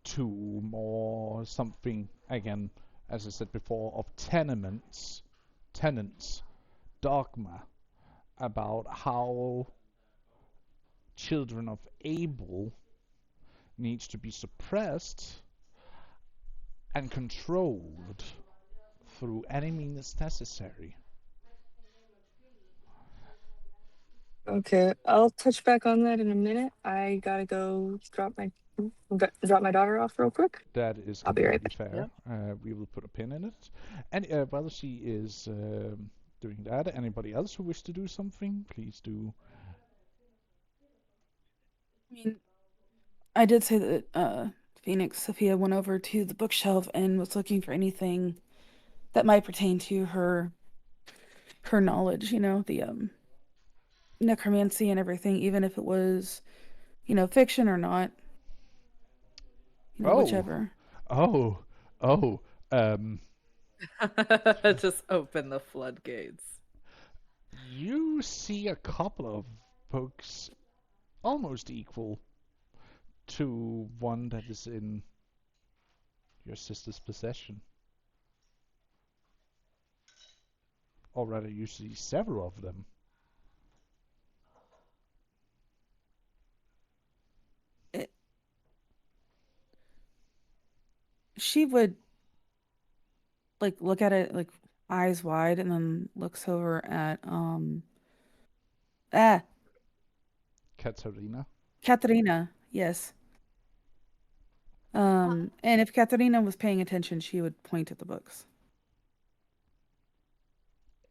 to more something again, as I said before, of tenants, dogma about how children of Abel needs to be suppressed and controlled through any means necessary. Okay, I'll touch back on that in a minute. I gotta go drop my daughter off real quick. That is I'll be right completely back. fair. We will put a pin in it. And while she is doing that, anybody else who wish to do something, please do. I mean, I did say that Phoenix Sophia went over to the bookshelf and was looking for anything that might pertain to her knowledge, the necromancy and everything, even if it was, fiction or not, Oh, whichever. oh, oh. Um, Just open the floodgates. you see a couple of books almost equal to one that is in your sister's possession. Or rather, you see several of them. It, she would like look at it like eyes wide and then looks over at ah Katarina. Katerina. Yes. And if Katerina was paying attention, she would point at the books.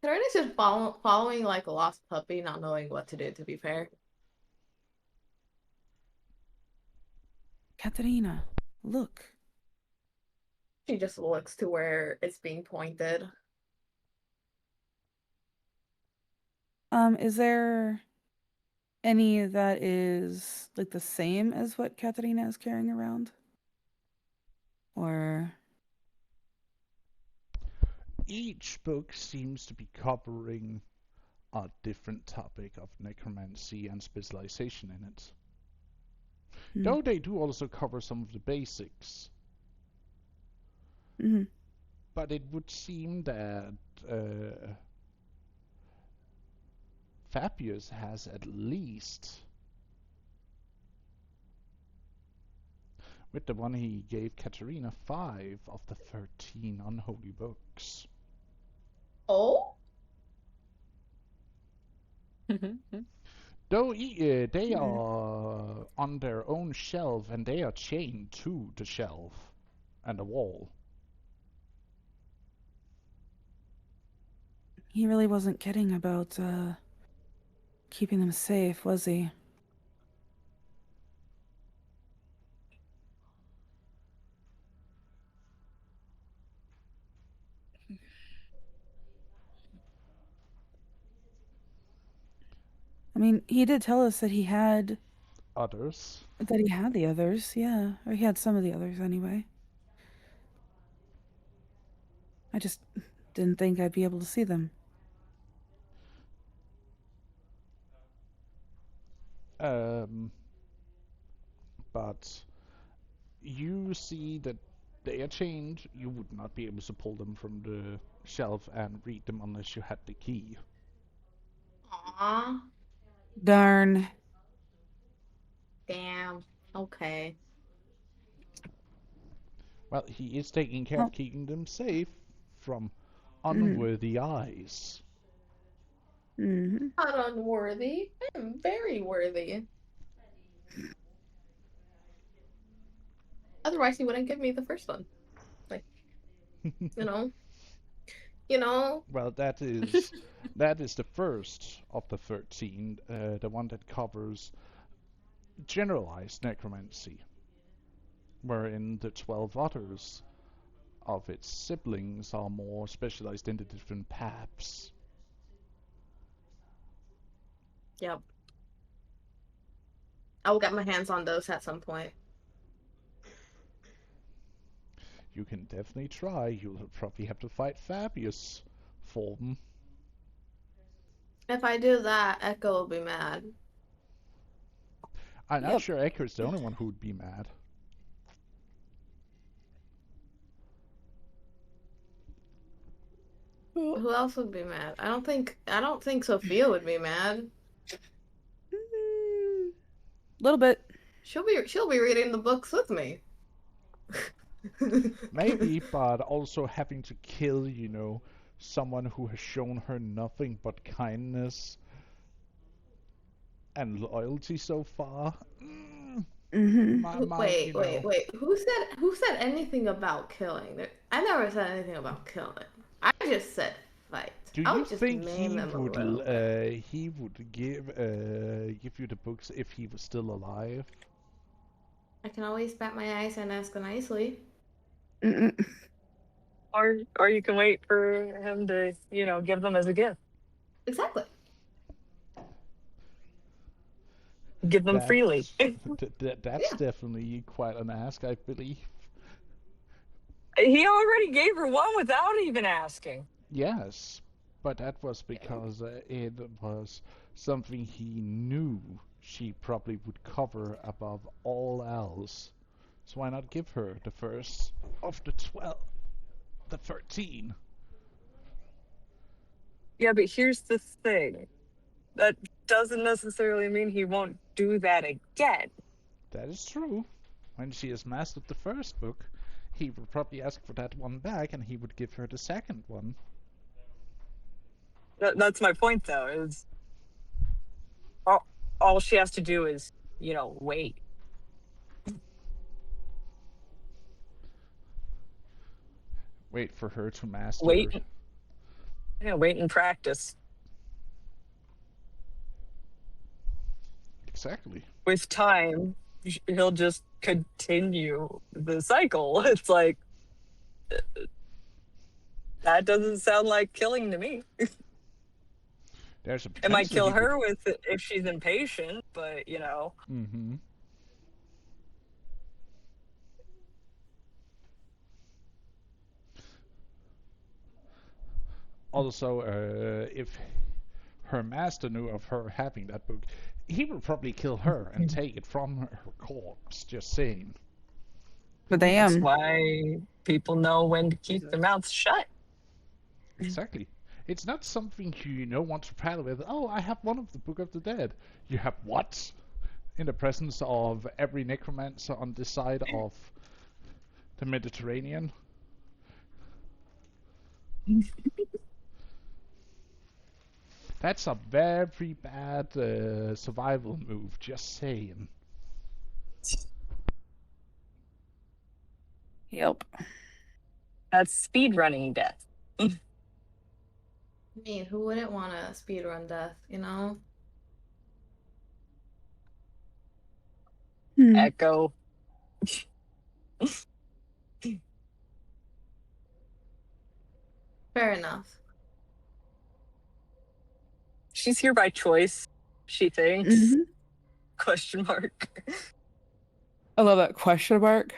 Katarina's just following like a lost puppy, not knowing what to do, to be fair. Katerina, look. She just looks to where it's being pointed. Is there any that is like the same as what Katerina is carrying around? Or Each book seems to be covering a different topic of necromancy and specialization in it. hmm. Though they do also cover some of the basics. Hmm. But it would seem that Fabius has at least, with the one he gave Katerina, 5 of the 13 unholy books. Oh? Though they are on their own shelf and they are chained to the shelf and the wall. He really wasn't kidding about keeping them safe, was he? I mean, he did tell us Others. that he had the others, yeah, or he had some of the others anyway. I just didn't think I'd be able to see them. Um, but you see that they are chained. You would not be able to pull them from the shelf and read them unless you had the key. Aw. Darn. Damn. Okay. Well, he is taking care of Oh, keeping them safe from mm-hmm. unworthy eyes. Mm-hmm. Not unworthy. I'm very worthy. Otherwise, he wouldn't give me the first one. Like, you know, You know? Well, that is the first of the 13, the one that covers generalized necromancy, wherein the 12 others of its siblings are more specialized in the different paths. Yep. I will get my hands on those at some point. You can definitely try. You'll probably have to fight Fabius for them. If I do that, Echo will be mad. I'm not Yep. sure Echo's the only one who would be mad. Who else would be mad? I don't think Sophia would be mad. Little bit. She'll be reading the books with me. Maybe, but also having to kill, someone who has shown her nothing but kindness and loyalty so far. Wait. Who said anything about killing? I never said anything about killing. I just said fight. Do I'll you just think maim them a little bit. he would give you the books if he was still alive? I can always bat my eyes and ask nicely. Or you can wait for him to, give them as a gift. Exactly. Give them freely. That's definitely quite an ask, I believe. He already gave her one without even asking. Yes, but that was because it was something he knew she probably would cover above all else. So why not give her the first of the 12, the 13? Yeah, but here's the thing. That doesn't necessarily mean he won't do that again. That is true. When she has mastered the first book, he would probably ask for that one back, and he would give her the second one. That's my point, though, is all she has to do is, wait. Wait for her to master. Wait and practice. Exactly. With time, he'll just continue the cycle. It's like, that doesn't sound like killing to me. There's a It might potential kill her if she's impatient, but Mm-hmm. Also, if her master knew of her having that book, he would probably kill her and take it from her corpse. Just saying. But that's why people know when to keep their mouths shut. Exactly. It's not something you want to prattle with. Oh, I have one of the Book of the Dead. You have what? In the presence of every necromancer on this side of the Mediterranean? That's a very bad survival move, just saying. Yep. That's speedrunning death. I mean, who wouldn't want to speedrun death, Echo. Fair enough. She's here by choice, she thinks. Mhm. Question mark. I love that question mark.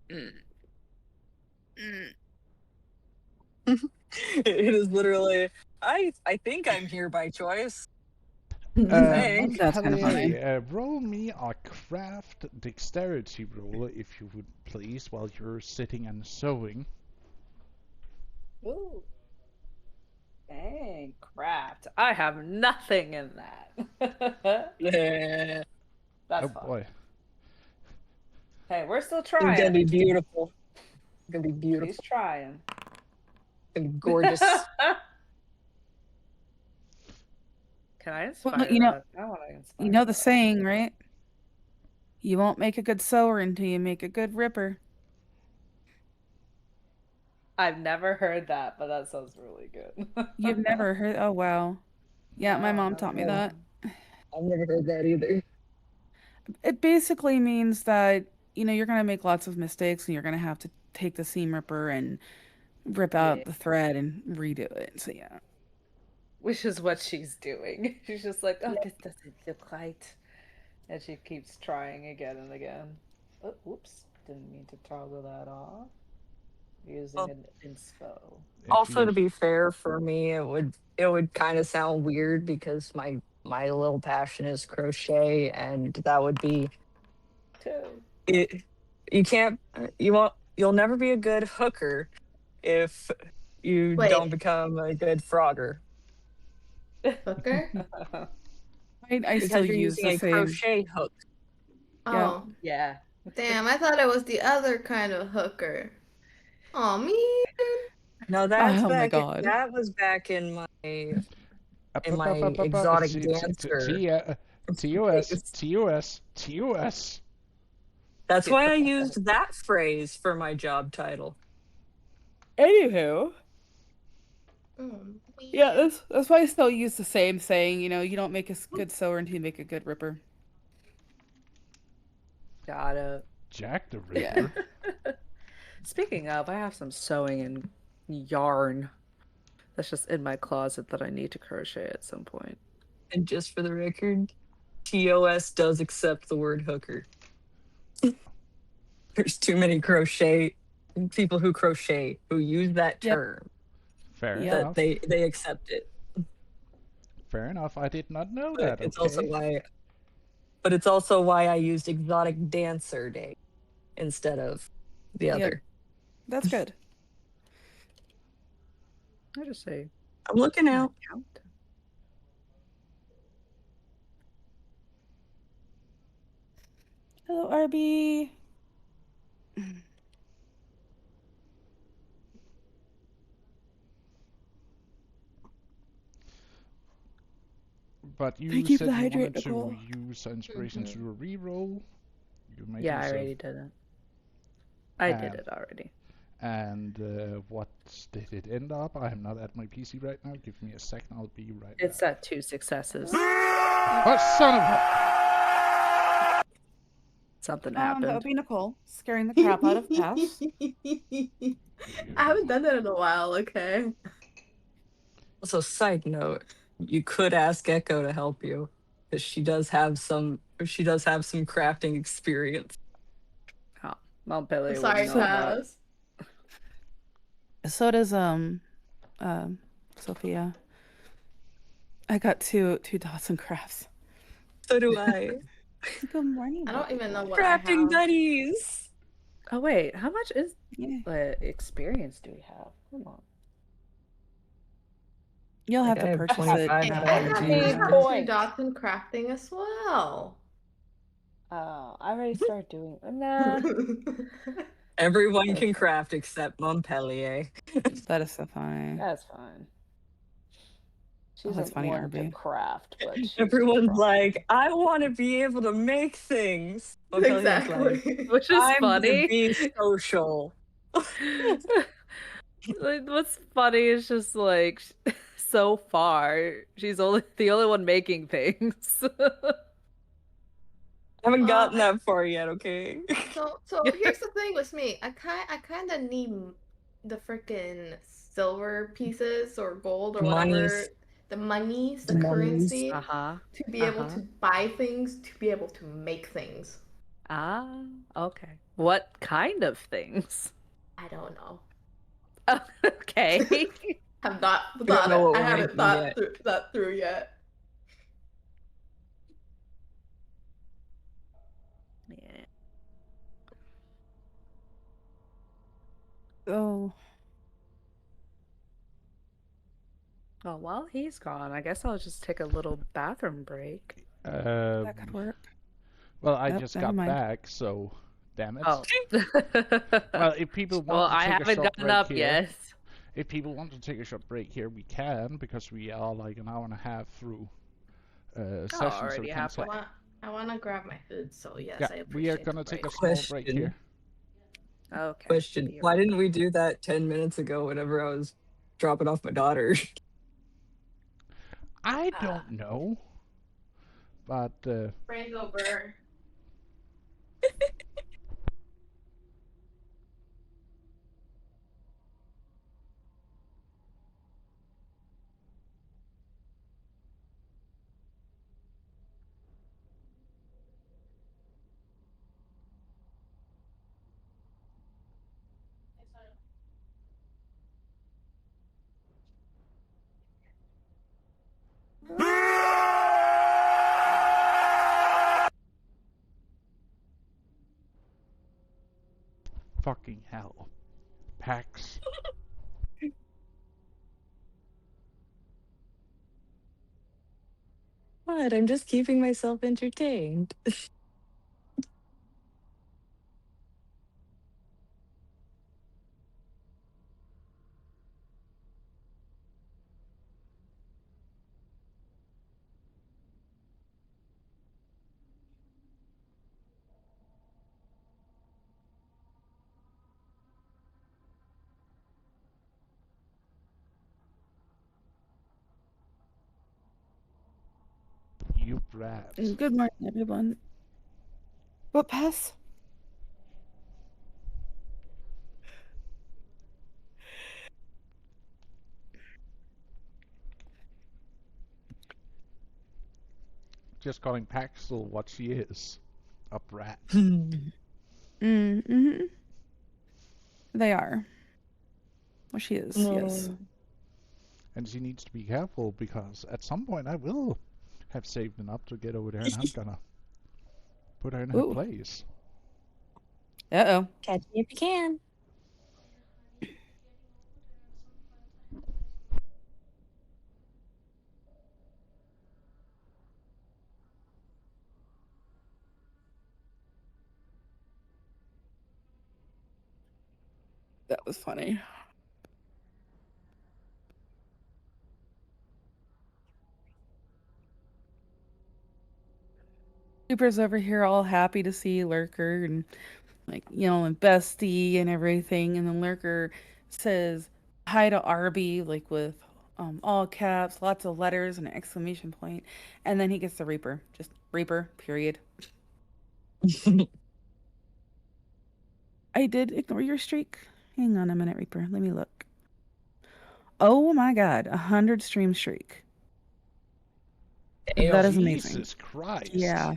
It is literally, I think I'm here by choice. Thanks. That's kind of funny. Roll me a craft dexterity roll, if you would please, while you're sitting and sewing. Ooh. Dang, craft. I have nothing in that. Yeah. That's Oh fun. boy. Hey, we're still It's gonna trying. be beautiful. It's gonna be beautiful. She's trying. It's gonna be gorgeous. Can I inspire Well, that? I want to inspire You know the that. saying, right? You won't make a good sewer until you make a good ripper. I've never heard that, but that sounds really good. You've never heard? Oh wow. Yeah, my No, mom never taught me heard that. I've never heard that either. It basically means that, you're gonna make lots of mistakes and you're gonna have to take the seam ripper and rip Yeah, out the thread and redo it. So yeah. which is what she's doing. She's just like, oh, this doesn't look right. And she keeps trying again and again. Oh, whoops. Didn't mean to toggle that off. Using Well, an inspo. Also, to Actually, be fair, for me, it would kind of sound weird because my little passion is crochet, and that would be Two. it. You can't. You'll never be a good hooker if you don't Wait, become a good frogger hooker? I still because you're use using the a same. crochet hook. Yeah. Oh, Yeah. damn, I thought it was the other kind of hooker. Oh, man. No, Oh my God. that was back in my exotic dancer TOS, days. TOS, TOS. That's why I used that phrase for my job title. Anywho, Oh, yeah, man. that's why I still use the same saying, you don't make a good sewer until you make a good ripper. Got it. Jack the Yeah. Ripper. Speaking of, I have some sewing and yarn that's just in my closet that I need to crochet at some point. And just for the record, TOS does accept the word hooker. There's too many people who crochet who use that Yep. term Fair Yeah. enough. that they accept it. Fair enough. I did not know But that. it's Okay. also why I used exotic dancer day instead of the Yep. other. That's good. I just say I'm looking out. count. Hello, RB. But you Keep said the you hydrate, wanted to Nicole. use inspiration to do a reroll. You may Yeah, do I so. already did it. I did And- it already. And what did it end up? I am not at my PC right now. Give me a second. I'll be right It's back. at 2 successes. Oh, son of a... Something That would happened. be Nicole scaring the crap out of Pass. I haven't done that in a while, okay? Also, side note, you could ask Echo to help you because she does have some crafting experience. Oh, Montpellier I'm sorry, would know that. Paz. So does Sophia. I got two Dawson crafts. So do I. Good morning. I don't even know what Crafting I have. buddies. Oh, wait. How much is Yeah. experience do we have? Hold on. You'll have I to have purchase 25 it. now. I have Hey, Master points. Dawson crafting as well. Oh, I already started doing. Nah. Everyone can craft except Montpellier. That is so funny. That's fine. She Oh, that's doesn't funny, want to RB. craft, but she's Everyone's trying. like, I want to be able to make things. Montpellier's like, Exactly. Which is I'm gonna funny. be social. Like, what's funny is just like so far she's the only one making things. I haven't gotten that far yet, okay? So here's the thing with me. I kind of need the freaking silver pieces or gold or whatever, Monies. the monies, the Monies. currency Uh-huh. to be able to buy things, to be able to make things. Ah, okay. What kind of things? I don't know. Oh, okay. Have not don't thought know it. what I we're haven't making thought yet. that through yet. Yeah. Oh, Well, while he's gone, I guess I'll just take a little bathroom break. that could work. Well, I Nope, just never got mind. back, so damn it. Oh. Well, if people want Well, to I take a haven't short gotten break up here, yet. if people want to take a short break here, we can, because we are like an hour and a half through session, so already we can halfway. take. I want to grab my food, so yes, Yeah, I appreciate we are the gonna take a break. small break Question. here. Okay, Question: be why right didn't back. we do that 10 minutes ago? Whenever I was dropping off my daughter. I don't know, but Brain's over. fucking hell. Pax. What? I'm just keeping myself entertained. You brat. Good morning, everyone. What pass? Just calling Paxel what she is. A brat. Mm-hmm. They are. Well, she is, yes. No. And she needs to be careful because at some point I will have saved enough to get over there and I'm gonna put her in her Ooh. place. Uh-oh. Catch me if you can. That was funny. Cooper's over here all happy to see Lurker and like, and Bestie and everything. And then Lurker says hi to Arby, like with all caps, lots of letters and an exclamation point. And then he gets the Reaper. Just Reaper, period. I did ignore your streak. Hang on a minute, Reaper. Let me look. Oh my god, 100 stream streak. That Damn. is amazing. Jesus Christ. Yeah.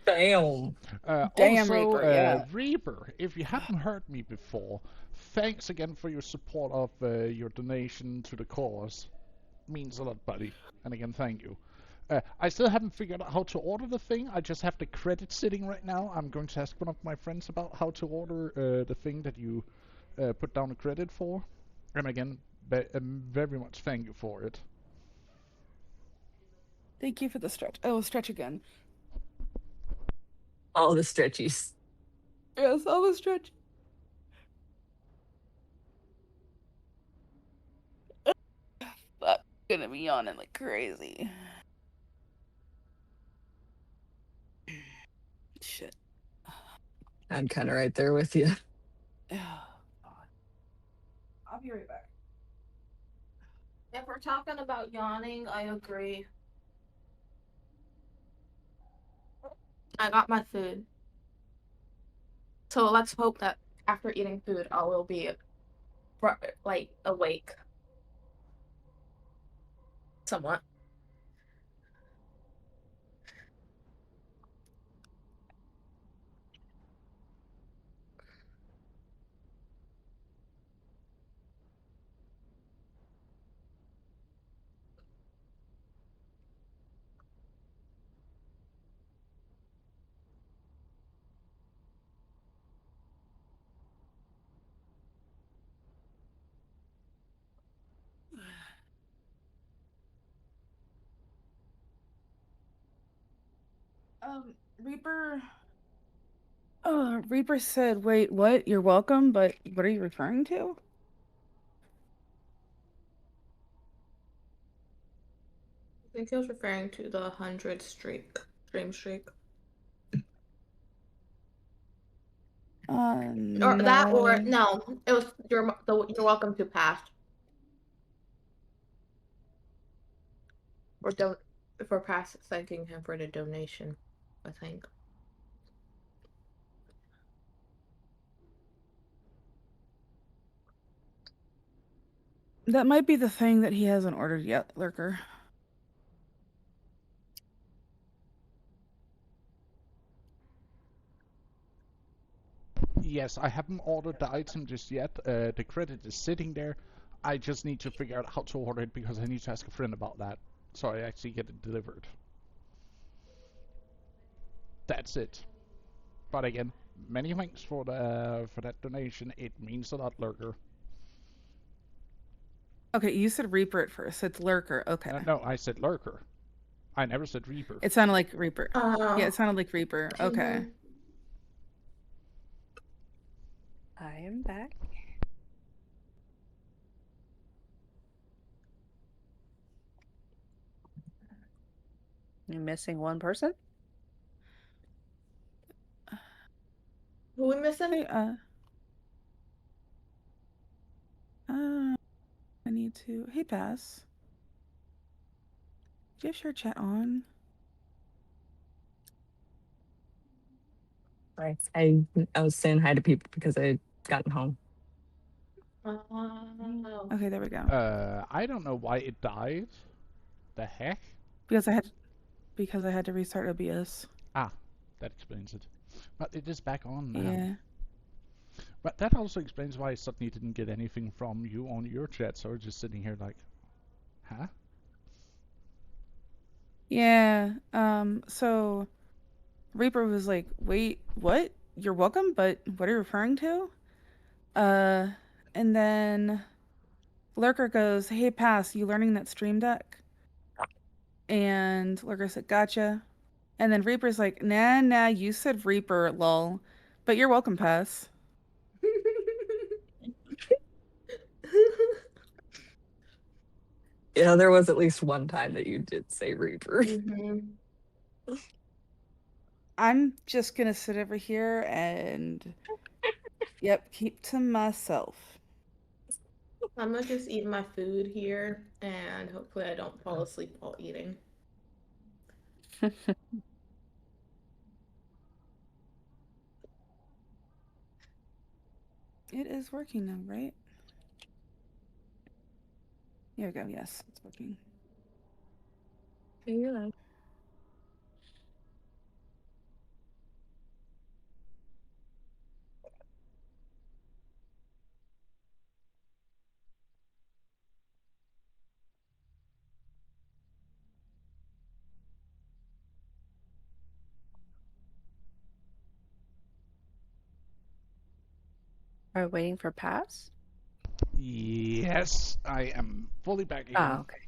Damn. Damn, Also, Reaper, yeah. Reaper, if you haven't heard me before, thanks again for your support of your donation to the cause. Means a lot, buddy. And again, thank you. I still haven't figured out how to order the thing. I just have the credit sitting right now. I'm going to ask one of my friends about how to order the thing that you put down a credit for. And again, very much thank you for it. Thank you for the stretch. I will stretch again. All the stretchies. Yes, I will stretch. That's gonna be yawning like crazy. Shit. I'm kind of right there with you. I'll be right back. If we're talking about yawning, I agree. I got my food. So let's hope that after eating food, I will be like awake. Somewhat. Reaper. Reaper said, "Wait, what? You're welcome, but what are you referring to?" I think he was referring to the 100 stream streak. Or that, or No. no, it was you're welcome to pass. Or don't for pass thanking him for the donation, I think. That might be the thing that he hasn't ordered yet, Lurker. Yes, I haven't ordered the item just yet. The credit is sitting there. I just need to figure out how to order it because I need to ask a friend about that, so I actually get it delivered. That's it. But again, many thanks for that donation. It means a lot, Lurker. Okay, you said Reaper at first. It's Lurker. Okay. No, I said Lurker. I never said Reaper. It sounded like Reaper. Oh. Yeah, it sounded like Reaper. Okay. I am back. You're missing one person? Who we missing? Hey, I need to. Hey, Bass. Do you have share chat on? Right. I was saying hi to people because I had gotten home. Oh. Okay, there we go. I don't know why it died. The heck? Because I had to restart OBS. Ah, that explains it. But it is back on now. Yeah. But that also explains why I suddenly didn't get anything from you on your chat, so we're just sitting here like, huh? Yeah. So Reaper was like, "Wait, what? You're welcome, but what are you referring to?" And then Lurker goes, "Hey, Pass, you learning that Stream Deck?" And Lurker said, "Gotcha." And then Reaper's like, "Nah, you said Reaper, lol. But you're welcome, Pass." Yeah, there was at least one time that you did say Reaper. I'm just gonna sit over here and, yep, keep to myself. I'm gonna just eat my food here, and hopefully I don't fall asleep while eating. It is working now, right? Here we go. Yes, it's working. Yeah. Are we waiting for Pass? Yes, I am fully back again. Oh, okay.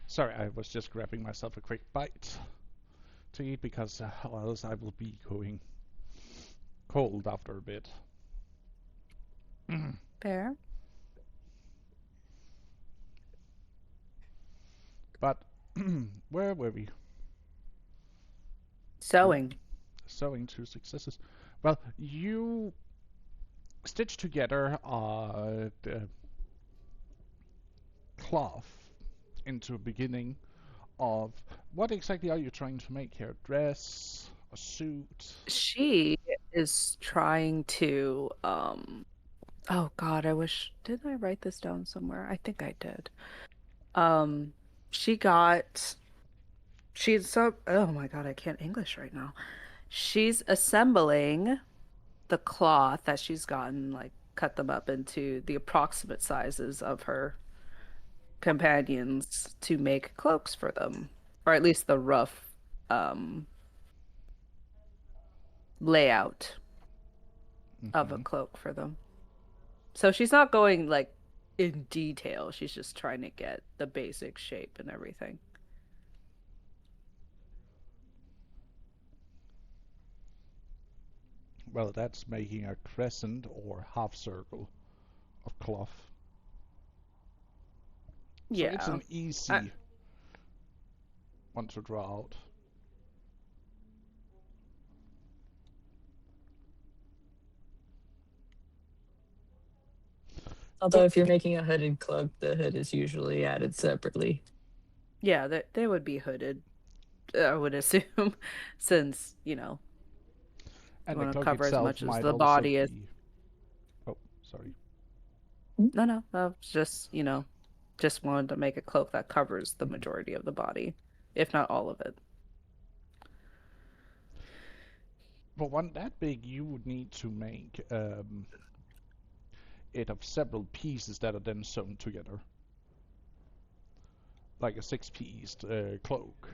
Sorry, I was just grabbing myself a quick bite to eat because else I will be going cold after a bit. Fair. But where were we? Sewing. Sewing two successes. Well, you stitched together the cloth into a beginning of what exactly are you trying to make here? Dress, a suit? She is trying to oh god, did I write this down somewhere? I think I did. Um she's so oh my god, I can't English right now. She's assembling the cloth that she's gotten, like cut them up into the approximate sizes of her companions to make cloaks for them, or at least the rough layout of a cloak for them. So she's not going like in detail. She's just trying to get the basic shape and everything. Well, that's making a crescent or half circle of cloth. So it's Yeah. an easy one to draw out. Although if you're making a hooded cloak, the hood is usually added separately. Yeah, they would be hooded, I would assume, since, you And the want to cloak cover as itself much as might the also body is. be. Oh, sorry. No, no, that's just, just wanted to make a cloak that covers the majority of the body, if not all of it. For one that big, you would need to make it of several pieces that are then sewn together, like a six-pieced cloak.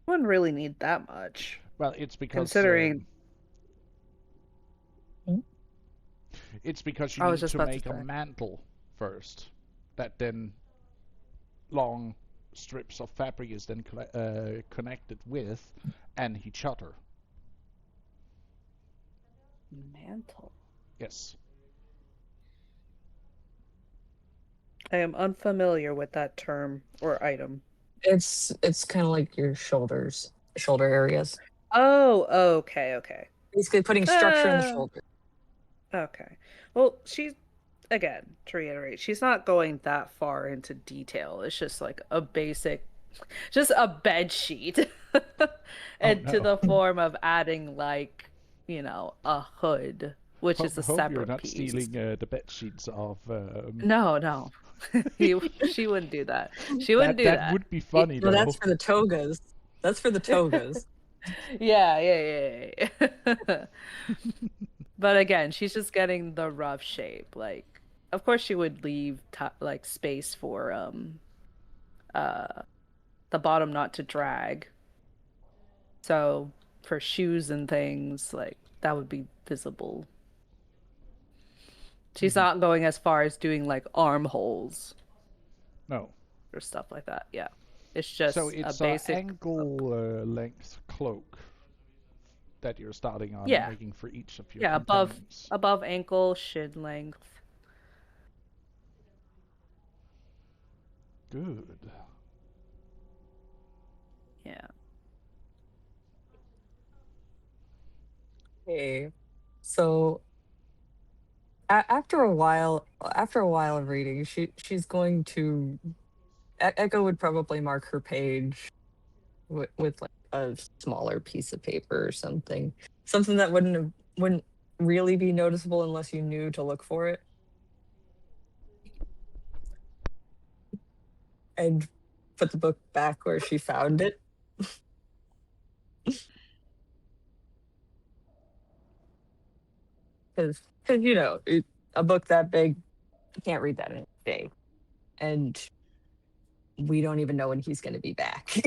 Wouldn't really need that much, Well, it's because considering you I was need just to about to make a say. mantle first, that then long strips of fabric is then connected with, and each other. Mantle. Yes. I am unfamiliar with that term or item. It's kind of like your shoulder areas. Oh, okay, okay. Basically, putting structure in the Uh, shoulder. okay. Well, again, to reiterate, she's not going that far into detail. It's just like a basic, just a bed sheet. Oh And to no. the form of adding like, a hood, which is a Hope you're separate not piece. stealing the bed sheets of. No, no. She wouldn't do that. She wouldn't do that that. would be funny No, that's though. for the togas. That's for the togas. Yeah, yeah. But again, she's just getting the rough shape. Like, of course, she would leave like space for uh the bottom not to drag. So for shoes and things, like that would be visible. She's not going as far as doing like armholes No. or stuff like that. Yeah, it's So just a it's a basic. ankle length cloak that you're starting on Yeah, making for each of your yeah, above companions. above ankle, shin length. Good. Yeah. Okay. So after a while of reading, she's going to Echo would probably mark her page with like a smaller piece of paper or something that wouldn't really be noticeable unless you knew to look for it, and put the book back where she found it. Because a book that big, you can't read that in a day, and we don't even know when he's going to be back.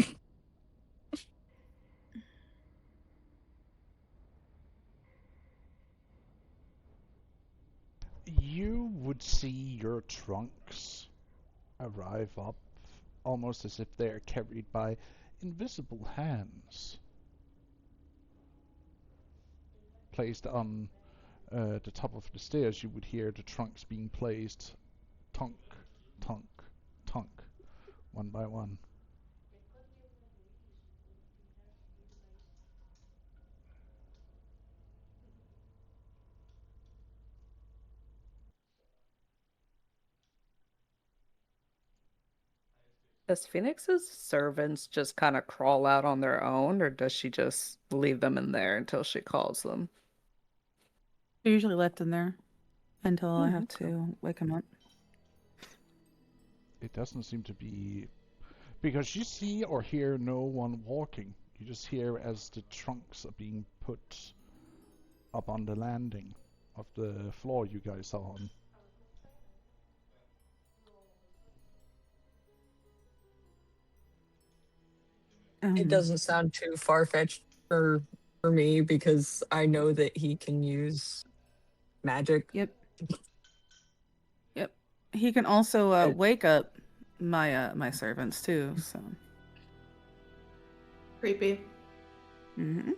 You would see your trunks arrive up almost as if they are carried by invisible hands. Placed on the top of the stairs, you would hear the trunks being placed tunk, tunk, tunk, one by one. Does Phoenix's servants just kind of crawl out on their own, or does she just leave them in there until she calls them? They're usually left in there until I have Okay. to wake them up. It doesn't seem to be because you see or hear no one walking. You just hear as the trunks are being put up on the landing of the floor you guys are on. It doesn't sound too far-fetched for me because I know that he can use magic. Yep. Yep. He can also wake up my servants too. So. Creepy. Mm-hmm.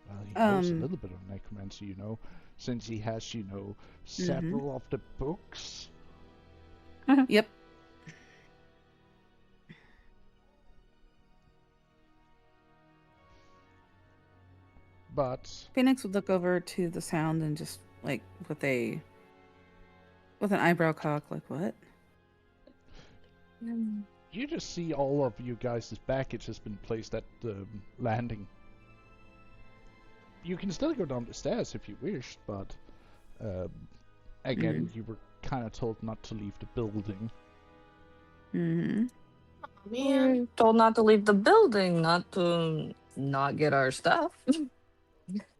Well, he knows a little bit of necromancy, since he has, several of the books. Yep. But Phoenix would look over to the sound and just like with an eyebrow cock, like what? you just see all of you guys' baggage has been placed at the landing. You can still go down the stairs if you wish, but again, you were kind of told not to leave the building. Mm-hmm. Oh, man. We're told not to leave the building, not to not get our stuff.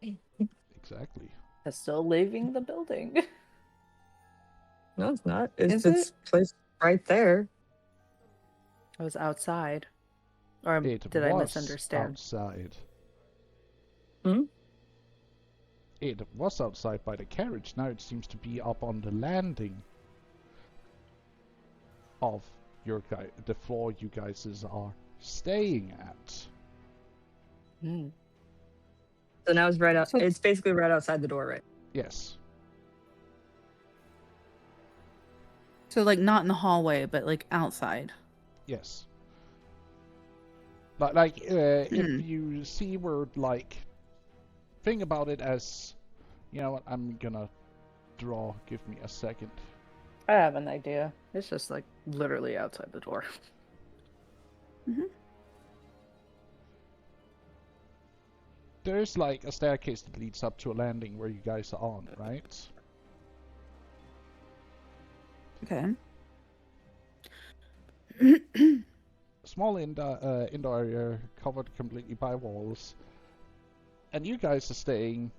Exactly. It's still leaving the building. No, it's not. Is It's placed right there. I was outside. Or It did I was misunderstand? outside. Hmm? It was outside by the carriage. Now it seems to be up on the landing of the floor you guys are staying at. Hmm. So now it's right out. So- It's basically right outside the door, right? Yes. So like not in the hallway, but like outside. Yes. But like, if you see where, like, think about it as, you know what, I'm gonna draw, give me a second. I have an idea. It's just like literally outside the door. There's like a staircase that leads up to a landing where you guys are on, right? Okay. Small indoor area covered completely by walls. And you guys are staying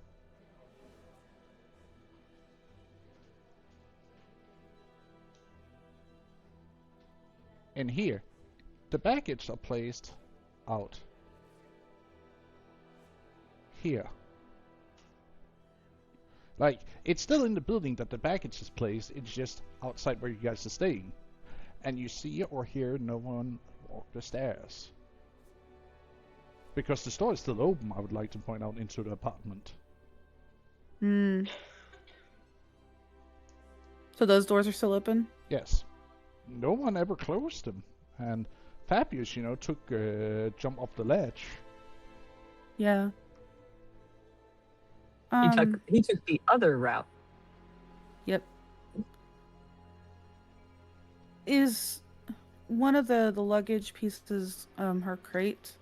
in here. The baggage are placed out here. Like, it's still in the building that the baggage is placed, it's just outside where you guys are staying. And you see or hear no one walk the stairs. Because the store is still open, I would like to point out, into the apartment. So those doors are still open? Yes. No one ever closed them. And Fabius, took a jump off the ledge. Yeah. He took the other route. Yep. Is one of the luggage pieces her crate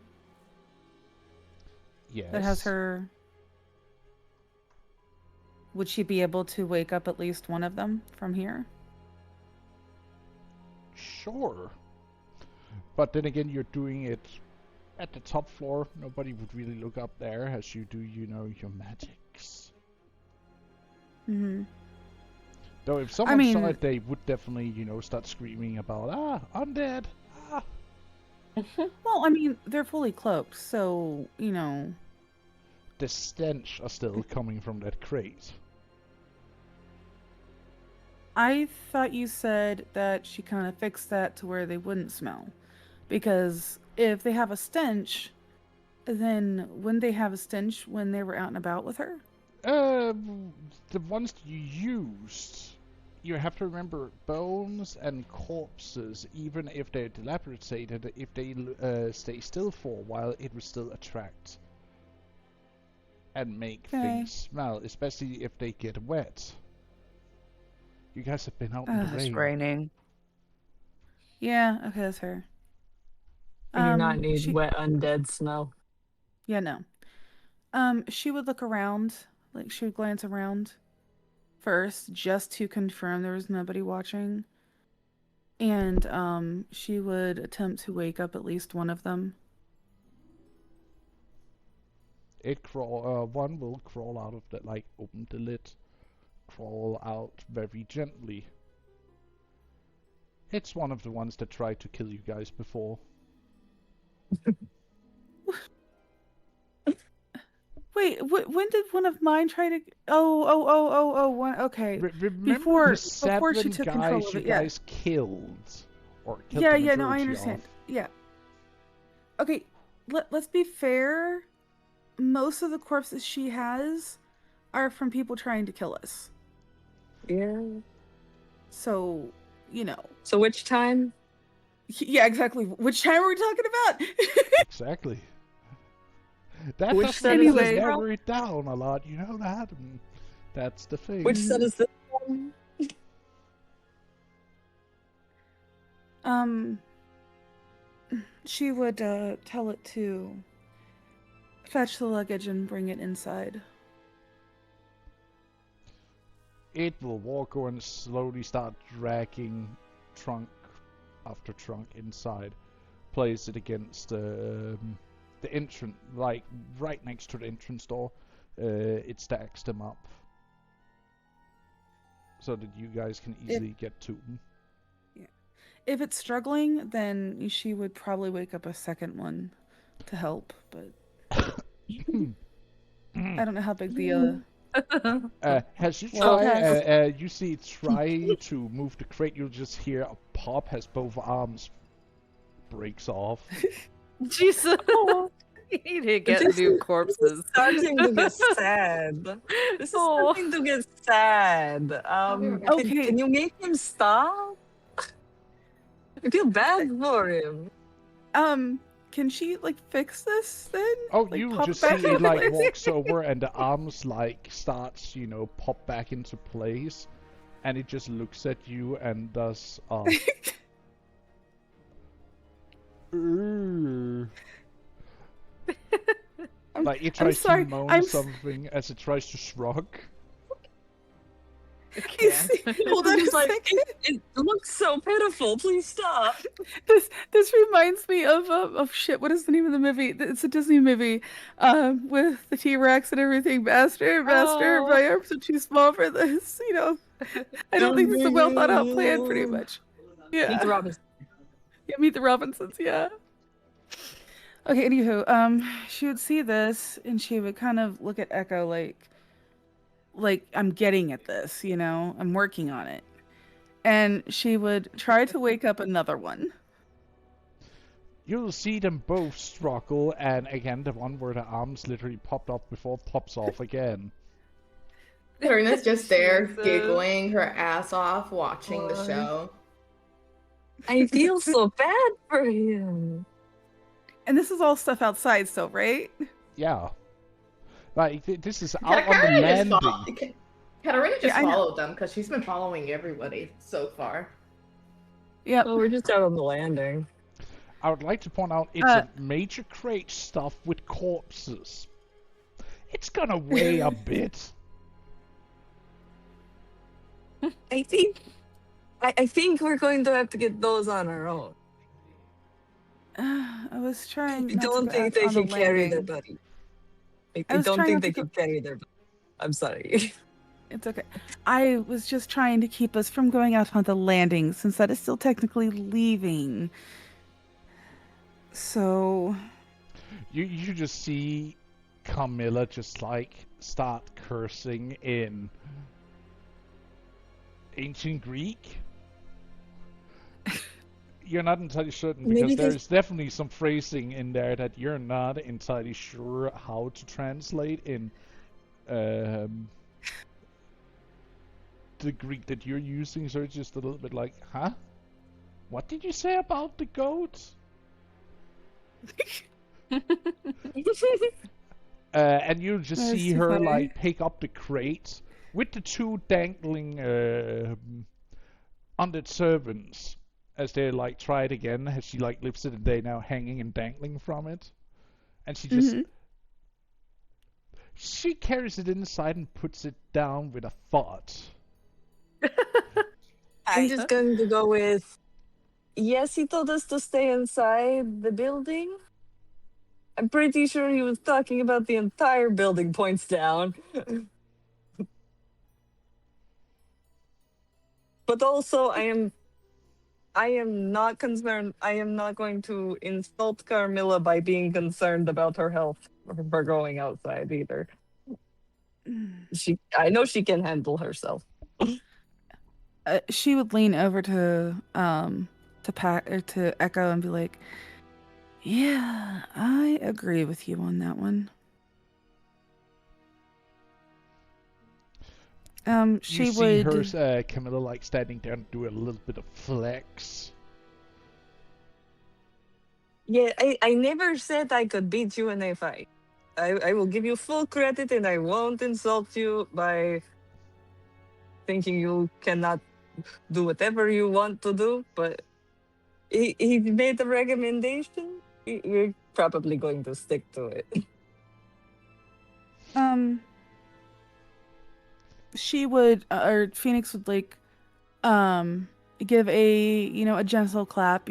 Yes. that has her? Would she be able to wake up at least one of them from here? Sure. But then again, you're doing it at the top floor. Nobody would really look up there as you do, your magics. Mm-hmm. Though if someone saw mean- it, they would definitely, start screaming about, undead, ah. Well, I mean, they're fully cloaked, so, The stench are still coming from that crate. I thought you said that she kind of fixed that to where they wouldn't smell. Because if they have a stench, then wouldn't they have a stench when they were out and about with her? The ones you used, you have to remember, bones and corpses, even if they're dilapidated, if they stay still for a while, it will still attract and make things smell, especially if they get wet. You guys have been out in the It's rain. raining. Yeah, okay, that's her. We do not need wet undead smell. Yeah, no. She would look around, like she would glance around first, just to confirm there was nobody watching. And she would attempt to wake up at least one of them. One will crawl out of that, like, open the lid, crawl out very gently. It's one of the ones that tried to kill you guys before. Wait, when did one of mine try to? Oh, one. Okay. Remember Before the she 7 took guys control of you it, yeah. guys killed? Or killed Yeah, the yeah, no, I majority understand. of? Yeah. Okay, let's be fair. Most of the corpses she has are from people trying to kill us. Yeah. So, So which time? Yeah, exactly. Which time are we talking about? Exactly. That Which doesn't set mean is to this Anyway. from? narrow it down a lot, you know that? And that's the thing. Which set is this from? Um, she would tell it to fetch the luggage and bring it inside. It will walk over and slowly start dragging trunk after trunk inside. Place it against the entrance, like right next to the entrance door. It stacks them up so that you guys can easily get to them. If it's struggling, then she would probably wake up a second one to help, but I don't know how big the Has you Well, tried? You see, try to move the crate. You'll just hear a pop as both arms breaks off. Jesus. You need to get This new is corpses. starting to get sad. This is Oh. starting to get sad. Okay. Can you make him stop? I feel bad for him. Can she like fix this then? Oh, Like, you pop just back see it into like place? walks over and the arms like starts, pop back into place, and it just looks at you and does like it tries sorry, to moan I'm s- something as it tries to shrug. Hold on a It's like, second. it looks so pitiful. Please stop. This reminds me of shit. What is the name of the movie? It's a Disney movie, with the T-Rex and everything. Master, Oh. my arms are too small for this. I don't think this is a well thought out plan. Pretty much. Yeah. Meet the Robinsons. Yeah, Meet the Robinsons. Yeah. Okay. Anywho, she would see this and she would kind of look at Echo like I'm getting at this. I'm working on it, and she would try to wake up another one. You'll see them both struggle, and again, the one where the arms literally popped up before pops off again. Karina's just there Jesus. giggling her ass off watching the Boy. show. I feel so bad for him. And this is all stuff outside still, right? Yeah. Like, this is out on the landing. Katarina just Yeah, I know. followed them because she's been following everybody so far. Yep. Oh, we're just out on the landing. I would like to point out it's a major crate stuffed with corpses. It's gonna weigh a bit. I think we're going to have to get those on our own. I was trying. I not to don't go think out they on the can carry their landing. buddy. I I was don't trying think not they to can carry their buddy. I'm sorry. It's okay. I was just trying to keep us from going out on the landing, since that is still technically leaving. So You just see Camilla just like start cursing in ancient Greek. You're not entirely certain because Maybe they- there's definitely some phrasing in there that you're not entirely sure how to translate in the Greek that you're using, so it's just a little bit like, huh? What did you say about the goat? And you just That's see too her funny. like pick up the crate with the two dangling undead servants as they like try it again. As she like lifts it and they now hanging and dangling from it, and she just she carries it inside and puts it down with a thud. I'm just going to go with, yes, he told us to stay inside the building. I'm pretty sure he was talking about the entire building points down. But also, I am not concerned. I am not going to insult Carmilla by being concerned about her health for going outside either. I know she can handle herself. she would lean over to Echo and be like, "Yeah, I agree with you on that one." She You see would. her, Camilla, like standing there and do a little bit of flex. Yeah, I never said I could beat you in a fight. I will give you full credit and I won't insult you by thinking you cannot do whatever you want to do, but he made a recommendation. We're probably going to stick to it. Um, she would, or Phoenix would like, um, give a gentle clap,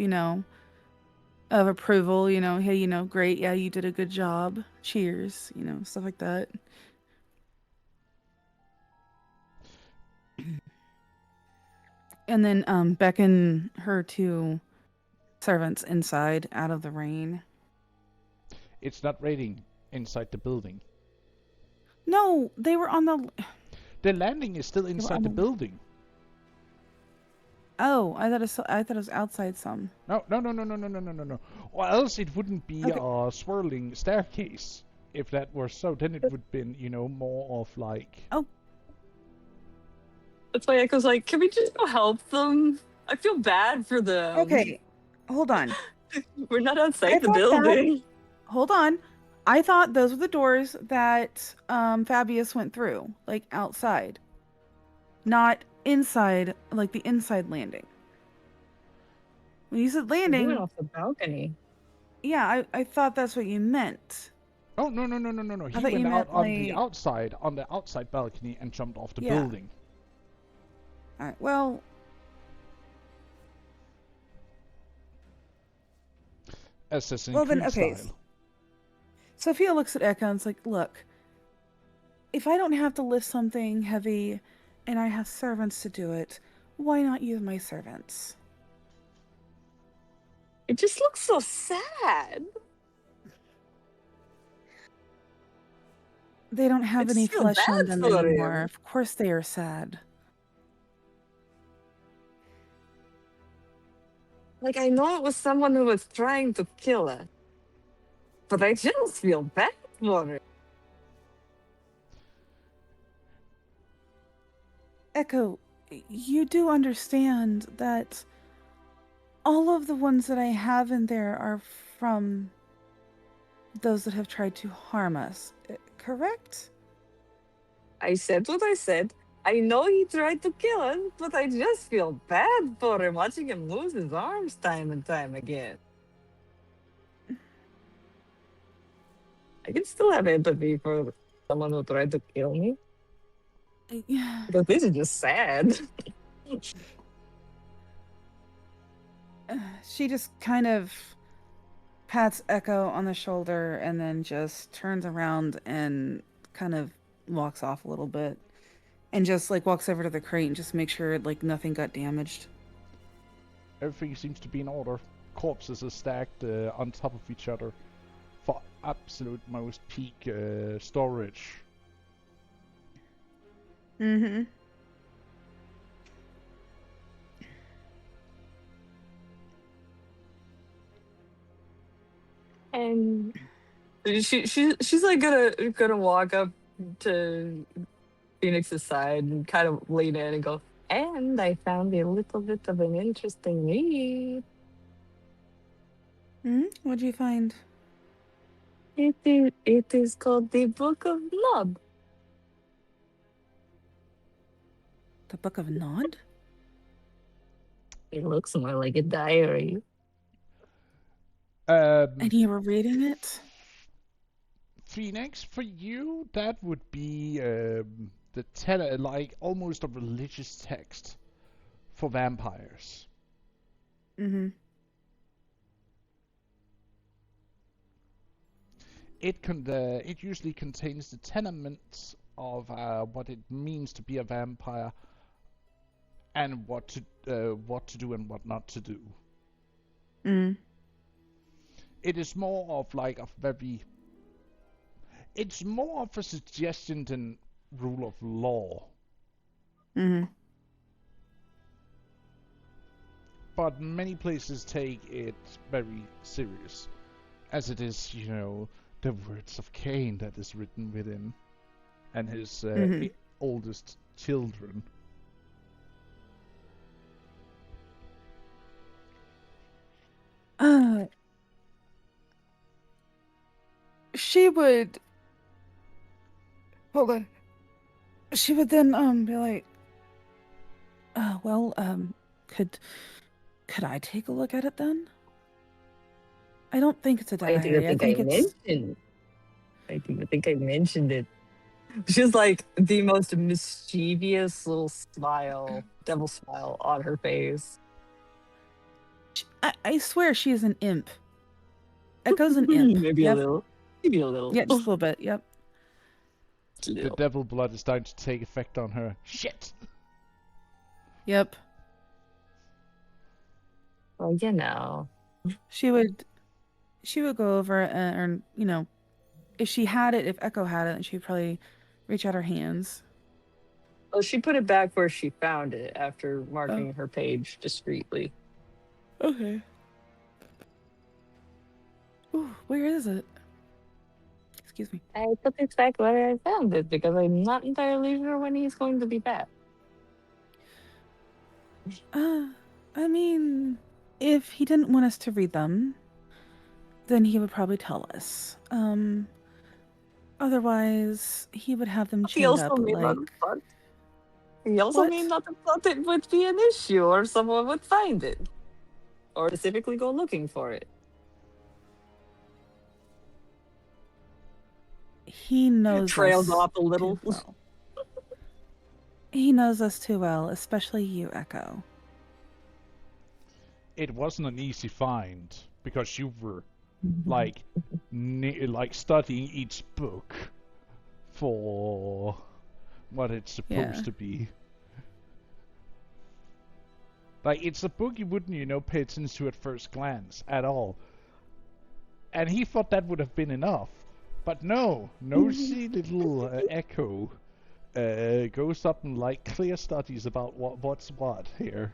of approval, hey, great, yeah, you did a good job. Cheers, stuff like that. And then beckon her two servants inside out of the rain. It's not raining inside the building. No, they were on the. The landing is still were inside on the the- building. Oh, I thought it was outside some. No. Or else it wouldn't be Okay. a swirling staircase. If that were so, then it would been, more of like. Oh, That's why Echo's like, can we just go help them? I feel bad for them. okay. Hold on. We're not I outside the thought that- building. Hold on. I thought those were the doors that Fabius went through, like outside. Not inside, like the inside landing. When you said We landing, went off the balcony. yeah, I thought that's what you meant. Oh, no. He thought you went out meant, on the outside balcony and jumped off the Yeah. building. All right, well, Assassin's Well, then, Creed okay. style. Sophia looks at Echo and it's like, look, if I don't have to lift something heavy and I have servants to do it, why not use my servants? It just looks so sad. They don't have I any feel flesh on bad them for anymore. him. Of course they are sad. Like, I know it was someone who was trying to kill us, but I just feel bad for it. Echo, you do understand that all of the ones that I have in there are from those that have tried to harm us, correct? I said what I said. I know he tried to kill us, but I just feel bad for him watching him lose his arms time and time again. I can still have empathy for someone who tried to kill me, Yeah. but this is just sad. She just kind of pats Echo on the shoulder and then just turns around and kind of walks off a little bit and just like walks over to the crate and just makes sure like nothing got damaged. Everything seems to be in order. Corpses are stacked on top of each other for absolute most peak storage. Mm-hmm. And she's like gonna walk up to Phoenix's side and kind of lean in and go, and I found a little bit of an interesting read. What'd you find? It is called the Book of Nod. The Book of Nod? It looks more like a diary. And you were reading it? Phoenix, for you, that would be like almost a religious text for vampires. Mm-hmm. It usually contains the tenements of what it means to be a vampire and what to do and what not to do. Mm. It is more of like a very. It's more of a suggestion than rule of law. Mm-hmm. But many places take it very serious, as it is, the words of Cain that is written within, and his oldest children. She would Hold on. She would then be like, well, could I take a look at it then? I don't think it's a I didn't diary. I think I think it's mentioned. I didn't think I mentioned it. She's like the most mischievous little smile, devil smile on her face. I swear she is an imp. Echo's an imp. Maybe a Yep. little. Maybe a little. Yeah, just a little bit. Yep. Just a The little. devil blood is starting to take effect on her. Shit! Yep. Well, you know. She would go over and if she had it, if Echo had it, then she'd probably reach out her hands. Well, she put it back where she found it after Oh, marking her page discreetly. okay. Ooh, where is it? Excuse me. I put it back where I found it because I'm not entirely sure when he's going to be back. I mean, if he didn't want us to read them, then he would probably tell us. Otherwise, he would have them He chained also up may not like have thought. He also may what? not have thought it would be an issue, or someone would find it, or specifically go looking for it. He knows Trails us off a too little. well. He knows us too well, especially you, Echo. It wasn't an easy find because you were like studying each book for what it's supposed to be. Like, it's a book you wouldn't, pay attention to at first glance at all. And he thought that would have been enough. But no, nosy little Echo goes up and, clear studies about what's what here.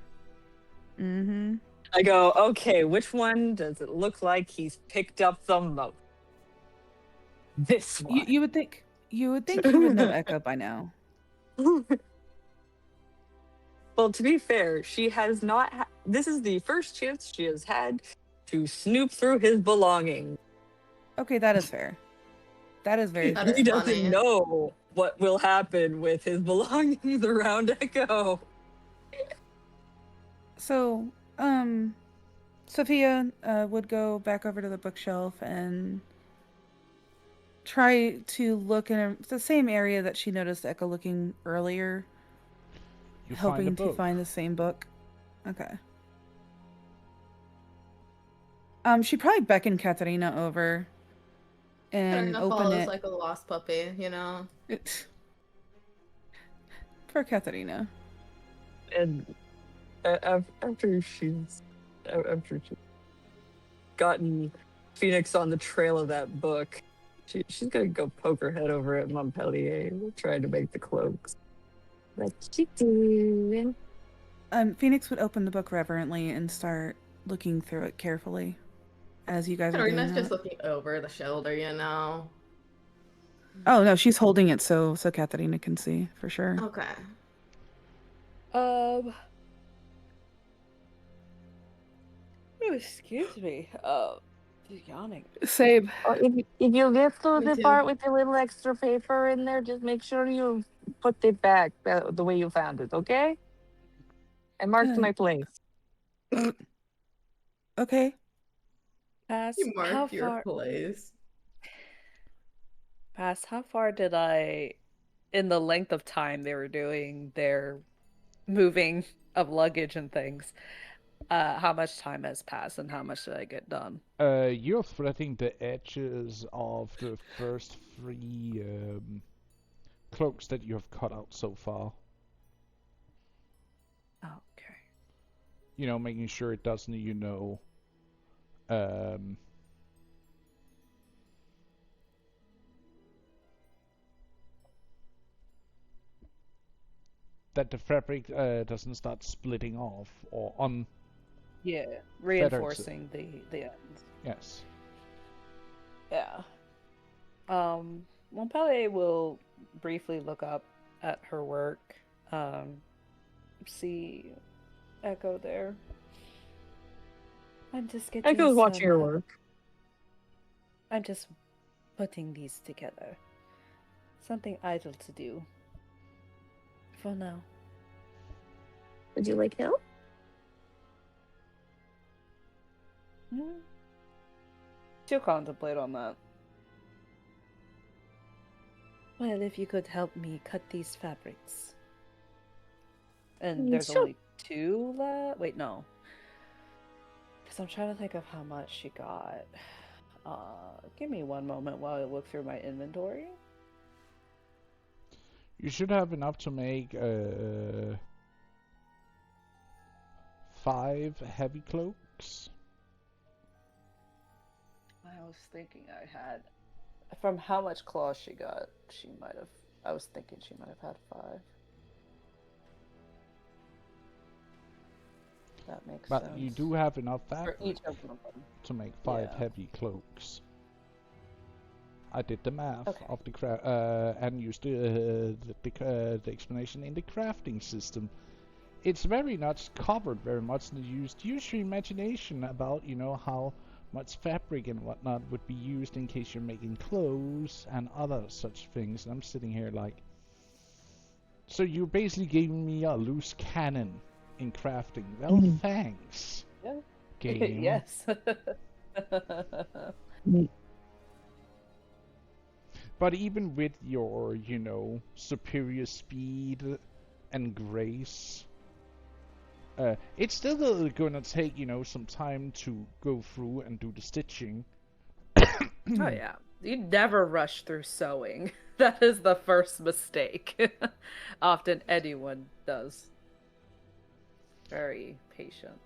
Mm-hmm. I go, okay, which one does it look like he's picked up the most? This one. You would think he would know Echo by now. Well, to be fair, she has not. This is the first chance she has had to snoop through his belongings. Okay, that is fair. That is very That fair. is He doesn't funny. know what will happen with his belongings around Echo. So, Sophia would go back over to the bookshelf and try to look in the same area that she noticed Echo looking earlier, You find a hoping to book. find the same book. Okay. She probably beckoned Katarina over and Katarina open follows it. like a lost puppy, you know? For Katarina. And after she's gotten Phoenix on the trail of that book, she's gonna go poke her head over at Montpellier, trying to make the cloaks. What you doing? Phoenix would open the book reverently and start looking through it carefully as you guys are doing Katarina's that. just looking over the shoulder, you know? Oh no, she's holding it so Katarina can see for sure. Okay. Oh, excuse me. Just yawning. Same. If you get to Me the too. part with the little extra paper in there, just make sure you put it back the way you found it, okay? I marked Good. my place. Okay. Past You how marked your far? place. Past how far did I, in the length of time they were doing their moving of luggage and things? How much time has passed and how much did I get done? You're threading the edges of the first 3 cloaks that you have cut out so far. Okay. Making sure it doesn't, that the fabric doesn't start splitting off or on. Yeah, reinforcing the ends. Yes. Yeah. Montpellier will briefly look up at her work, see Echo there. I'm just getting Echo's watching her some, work. I'm just putting these together. something idle to do. For now. Would you like help? She'll contemplate on that. Well, if you could help me cut these fabrics. And there's Sure. only 2 left. Wait, no. Because I'm trying to think of how much she got. Give me one moment while I look through my inventory. You should have enough to make 5 heavy cloaks. I was thinking I had. From how much cloth she got, she might have. I was thinking she might have had 5. That makes But sense. you do have enough For fabric each of them. to make 5 Yeah. heavy cloaks. I did the math Okay. of the and used the explanation in the crafting system. It's very much covered very much, and used use your imagination about how much fabric and whatnot would be used in case you're making clothes and other such things. And I'm sitting here like, so you're basically giving me a loose cannon in crafting. Well, thanks. Yeah. Game. Yes. But even with your, superior speed and grace, it's still gonna take, some time to go through and do the stitching. Oh yeah. You never rush through sewing. That is the first mistake. Often anyone does. Very patient.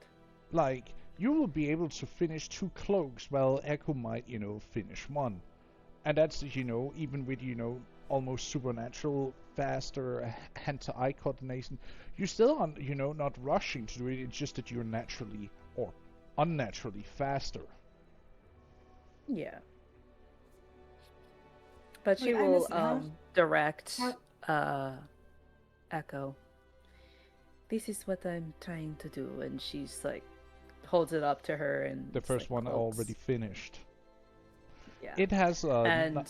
Like, you will be able to finish 2 cloaks while Echo might, finish 1. And that's, even with, almost supernatural, faster hand-to-eye coordination, you still are, not rushing to do it. It's just that you're naturally or unnaturally faster. Yeah. But she Wait, I will missed it. direct how- Echo. This is what I'm trying to do, and she's like holds it up to her, and The it's first like one cloaks. already finished. Yeah. It has And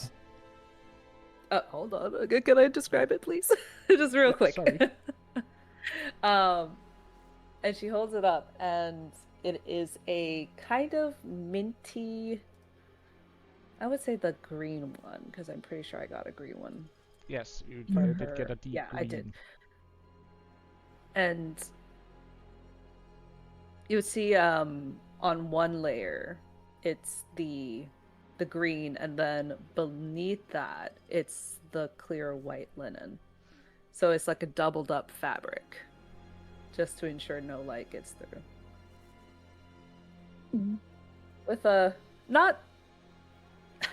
hold on, okay, can I describe it, please? Just real Yeah, quick. sorry. And she holds it up, and it is a kind of minty. I would say the green one, because I'm pretty sure I got a green one. Yes, you For did her. get a deep Yeah, green. I did. And you would see on one layer it's the green, and then beneath that it's the clear white linen. So it's like a doubled up fabric, just to ensure no light gets through. Mhm. With a not,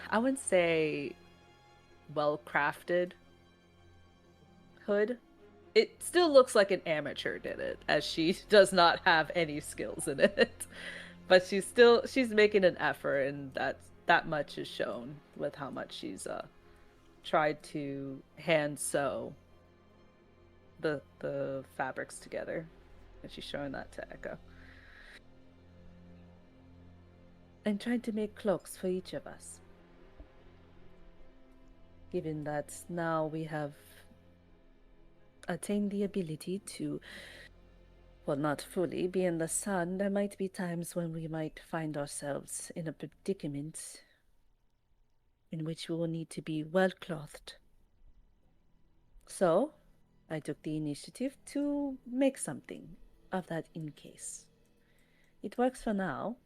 I wouldn't say well crafted hood. It still looks like an amateur did it, as she does not have any skills in it. But she's making an effort, and that much is shown with how much she's tried to hand sew the fabrics together. And she's showing that to Echo. I'm trying to make cloaks for each of us. Given that now we have attained the ability to, well, not fully be in the sun, there might be times when we might find ourselves in a predicament in which we will need to be well clothed. So, I took the initiative to make something of that in case. It works for now.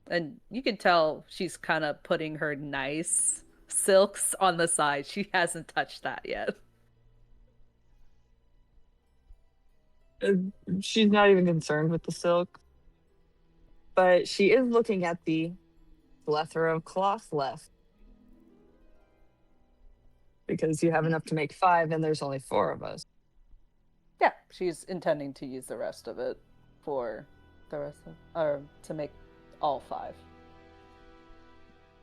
And you can tell she's kind of putting her nice silks on the side. She hasn't touched that yet. She's not even concerned with the silk, but she is looking at the plethora of cloth left because you have enough to make 5 and there's only 4 of us. Yeah, she's intending to use the rest of it for the rest of, or to make all 5.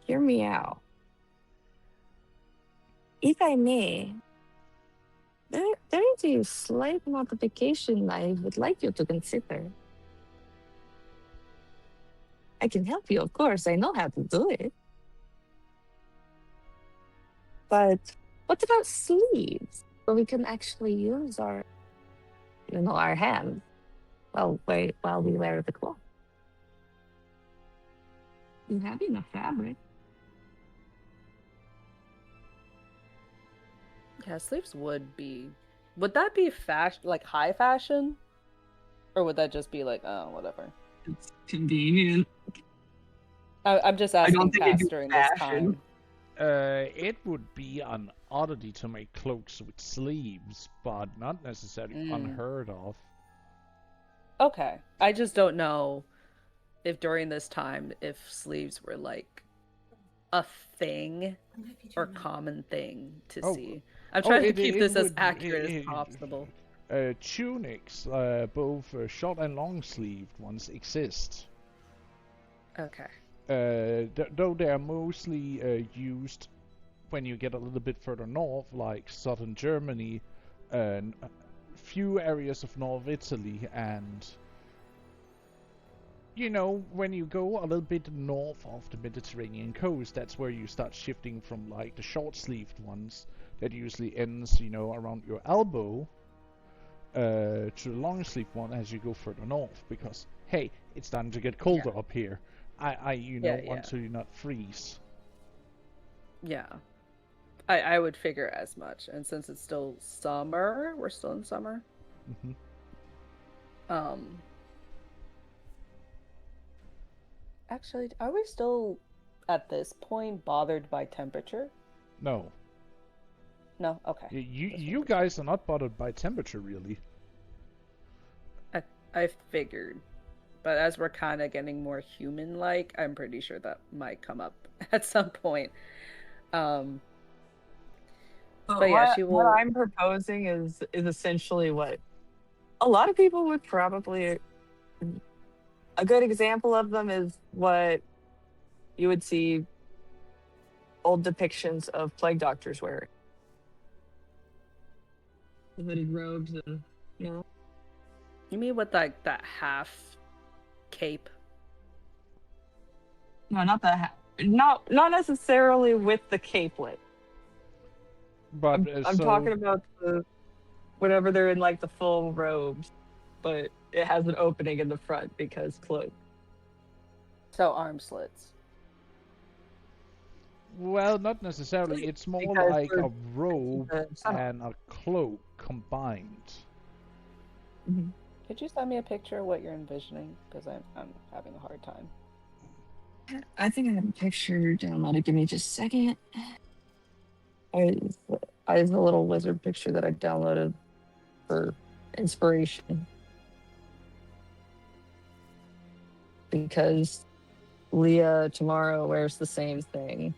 Hear me out. If I may, there is a slight modification I would like you to consider. I can help you, of course. I know how to do it. But What about sleeves? So we can actually use our, our hands while we wear the cloth. You have enough fabric. Yeah, sleeves would be. Would that be fashion, like high fashion, or would that just be like, oh, whatever? It's convenient. I'm just I asking don't think it'd past be during this fashion. time. It would be an oddity to make cloaks with sleeves, but not necessarily unheard of. Okay, I just don't know if during this time if sleeves were like a thing or common thing to Oh, see. I'm trying to keep this as would- accurate as possible. Tunics, both short and long sleeved ones, exist. Okay. Though they are mostly used when you get a little bit further north, like southern Germany, and a few areas of North Italy, and when you go a little bit north of the Mediterranean coast, that's where you start shifting from like the short-sleeved ones that usually ends, around your elbow, to the long-sleeved one as you go further north, because hey, it's starting to get colder up here. I want to not freeze. Yeah. I would figure as much, and since it's still summer, we're still in summer. Actually, are we still at this point bothered by temperature? No. No? Okay. You guys are not bothered by temperature, really. I figured. But as we're kind of getting more human-like, I'm pretty sure that might come up at some point. But yeah, she will. What I'm proposing is essentially what a lot of people would probably. A good example of them is what you would see old depictions of plague doctors wearing. The hooded robes and You mean with like that half cape? No, not that. Not necessarily with the capelet. But I'm talking about whenever they're in like the full robes, but it has an opening in the front because cloak. So arm slits. Well, not necessarily. It's more Because like a robe sun. and a cloak combined. Could you send me a picture of what you're envisioning? Because I'm having a hard time. I think I have a picture downloaded. Give me just a second. I have a little wizard picture that I downloaded for inspiration. Because Leah tomorrow wears the same thing.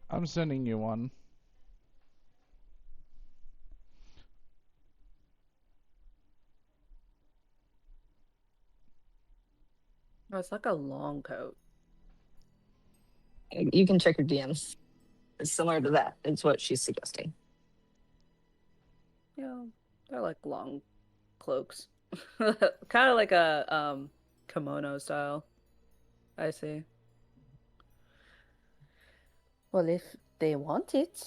I'm sending you one. Oh, it's like a long coat. You can check your DMs. It's similar to that. It's what she's suggesting. Yeah, they're like long cloaks. Kind of like a kimono style. I see. Well, if they want it.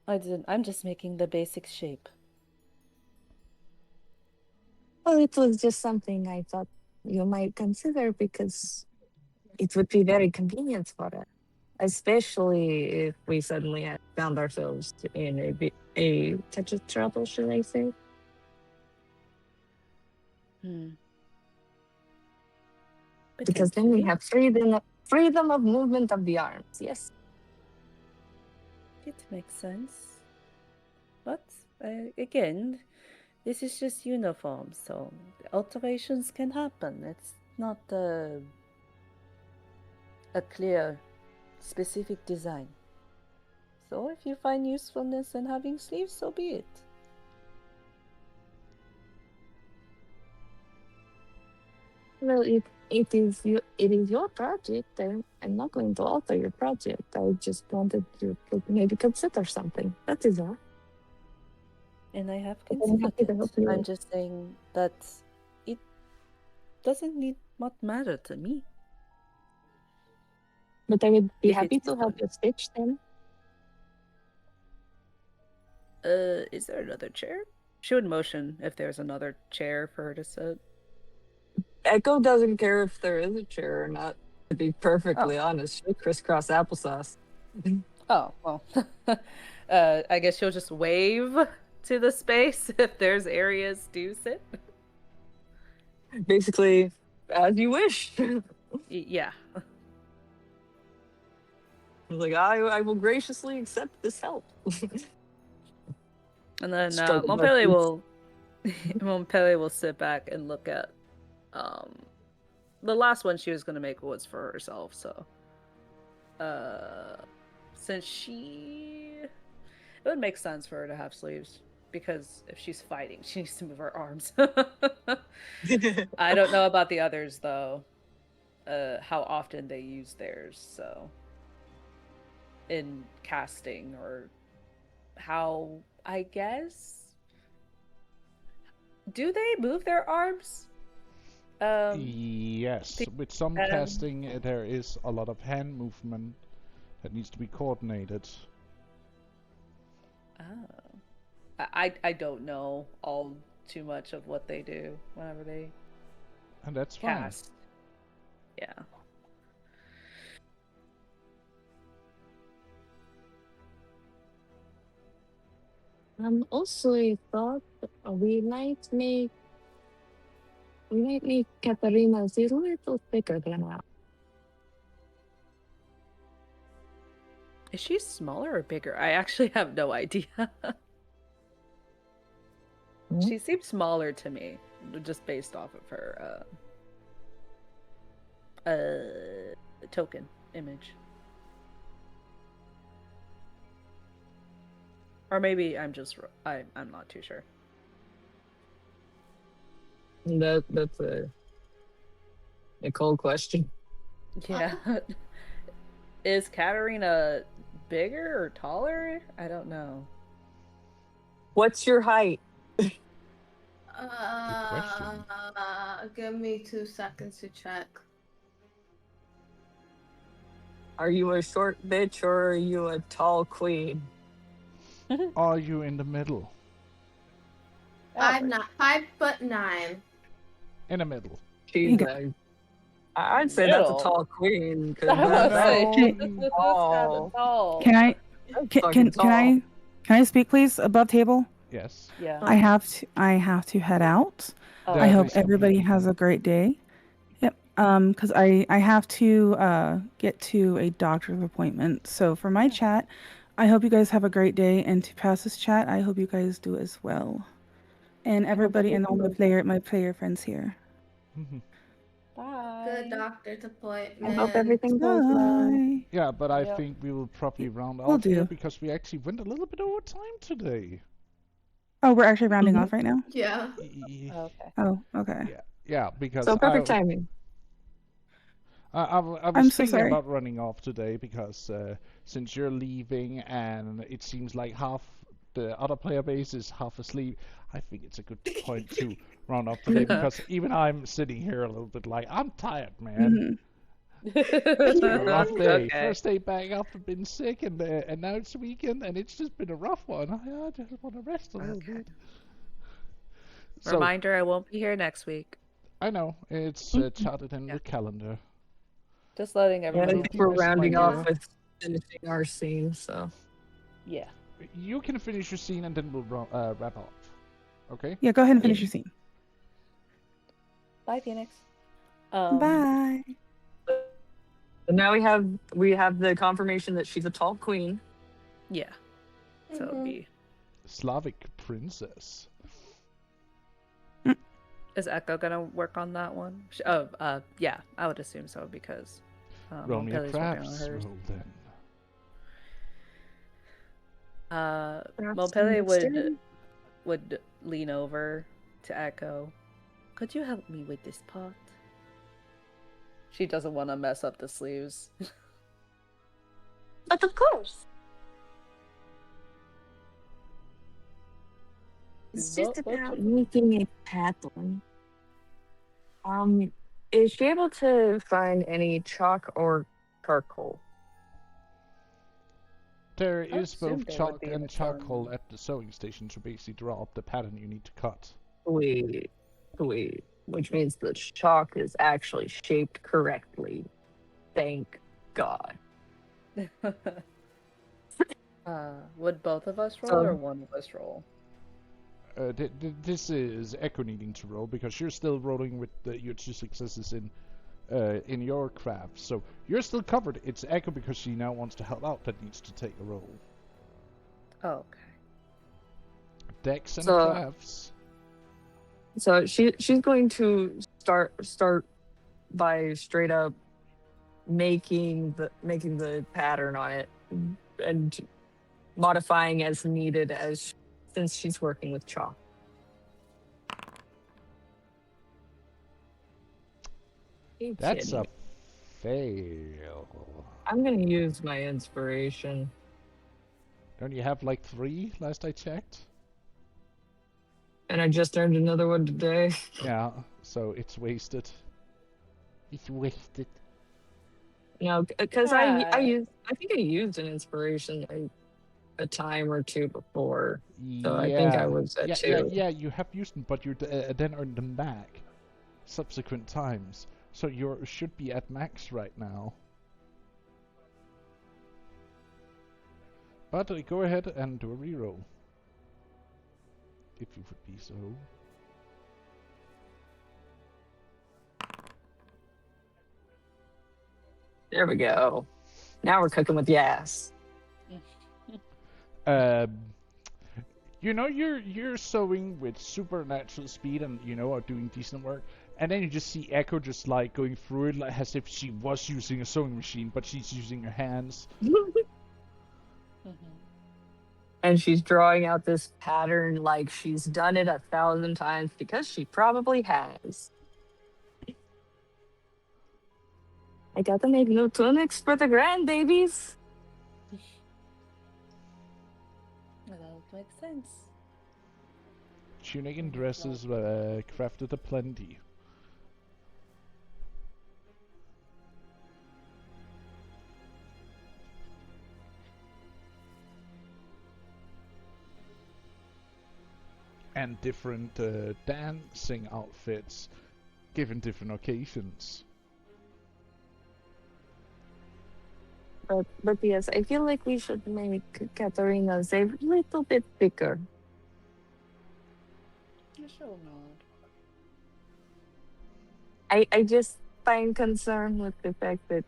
I'm just making the basic shape. Well, it was just something I thought you might consider because it would be very convenient for us, especially if we suddenly had found ourselves in a touch of trouble, should I say? Because then we have freedom of movement of the arms. Yes. It makes sense. But again, This is just uniform, so alterations can happen. It's not a clear, specific design. So if you find usefulness in having sleeves, so be it. Well, it is your project. I'm not going to alter your project. I just wanted to maybe consider something. That is all. And I have But I'm considered happy to it. help you. I'm just saying that it doesn't need much matter to me. But I would be If happy it's to help you stitch them. Is there another chair? She would motion if there's another chair for her to sit. Echo doesn't care if there is a chair or not. To be perfectly honest, she'll crisscross applesauce. Oh, well. I guess she'll just wave to the space if there's areas to sit. Basically, as you wish. Yeah. Like, I will graciously accept this help. And then Struggle with Montpellier boots. will Montpellier will sit back and look at the last one she was gonna make was for herself, so since it would make sense for her to have sleeves, because if she's fighting, she needs to move her arms. I don't know about the others though, how often they use theirs, so in casting, or how, I guess, do they move their arms? Yes, with some casting, there is a lot of hand movement that needs to be coordinated. Oh. I don't know all too much of what they do whenever they And that's fine. cast. Yeah. Also, I thought we might make Katarina's a little thicker than ours. Is she smaller or bigger? I actually have no idea. She seems smaller to me, just based off of her token image. Or maybe I'm not too sure. That's a Nicole question. Yeah. Is Katarina bigger or taller? I don't know. What's your height? question. Give me 2 seconds to check. Are you a short bitch or are you a tall queen? Are you in the middle? I'm not 5'9". In the middle. She's I'd say that's a Middle? tall queen. I was saying, No. that's kinda tall. Can I fucking can I speak please above table? Yes. Yeah. I have to head out. Oh, I hope Definitely some everybody people. has a great day. Yep. Because I have to get to a doctor's appointment. So for my chat, I hope you guys have a great day, and to pass this chat, I hope you guys do as well. And everybody and all my player friends here. Bye. Good doctor's I appointment. hope everything goes well. Bye. Yeah, but I Yep. think we will probably round Will off here do. because we actually went a little bit over time today. Oh, we're actually rounding off right now? Yeah. Okay. Oh, okay. Yeah, because So perfect timing. I was I'm so thinking sorry. about running off today because since you're leaving and it seems like half the other player base is half asleep, I think it's a good point to round off today because even I'm sitting here a little bit like, I'm tired, man. It's been a rough day. Okay. First day back after being sick, and now it's the weekend, and it's just been a rough one. I just want to rest a little bit. So, Reminder, I won't be here next week. I know, it's charted in the calendar. Just letting Yeah, I everybody think be we're missing rounding you. off with finishing our scene, so. Yeah. You can finish your scene, and then we'll wrap up. Okay? Yeah, go ahead and finish your scene. Bye, Phoenix. Bye. So now we have the confirmation that she's a tall queen. Yeah. So it'll be Slavic princess. Is Echo gonna work on that one? Yeah, I would assume so because Roll me a Montpellier's working on crafts hers. roll then. Perhaps Montpellier dexterity? would lean over to Echo. Could you help me with this part? She doesn't want to mess up the sleeves. But of course. It's just about making a pattern. Is she able to find any chalk or charcoal? There I is assumed both there would chalk be and the charcoal charm. at the sewing station to basically draw up the pattern you need to cut. Wait. Which means the chalk is actually shaped correctly. Thank God. Would both of us roll or So, one of us roll? This is Echo needing to roll because you're still rolling with your 2 successes in your craft. So you're still covered. It's Echo because she now wants to help out that needs to take a roll. Oh, okay. Dex and So- crafts. so she's going to start by straight up making the pattern on it and modifying as needed since she's working with chalk. You That's kidding a me? fail. I'm gonna use my inspiration. Don't you have like 3 last I checked? And I just earned another one today. Yeah, so it's wasted. It's wasted. No, because I Ah. think I used an inspiration a time or two before. So I think I was at 2. Yeah, you have used them, but you then earned them back subsequent times. So you should be at max right now. But go ahead and do a reroll. If you would be so. There we go. Now we're cooking with gas. You know, you're sewing with supernatural speed and are doing decent work, and then you just see Echo just like going through it like as if she was using a sewing machine, but she's using her hands. And she's drawing out this pattern like she's done it 1,000 times because she probably has. I gotta make new tunics for the grandbabies. That makes sense. Tunic and dresses crafted aplenty. And different dancing outfits given different occasions. But yes, I feel like we should make Katarina's a little bit thicker. You shall not. I just find concern with the fact that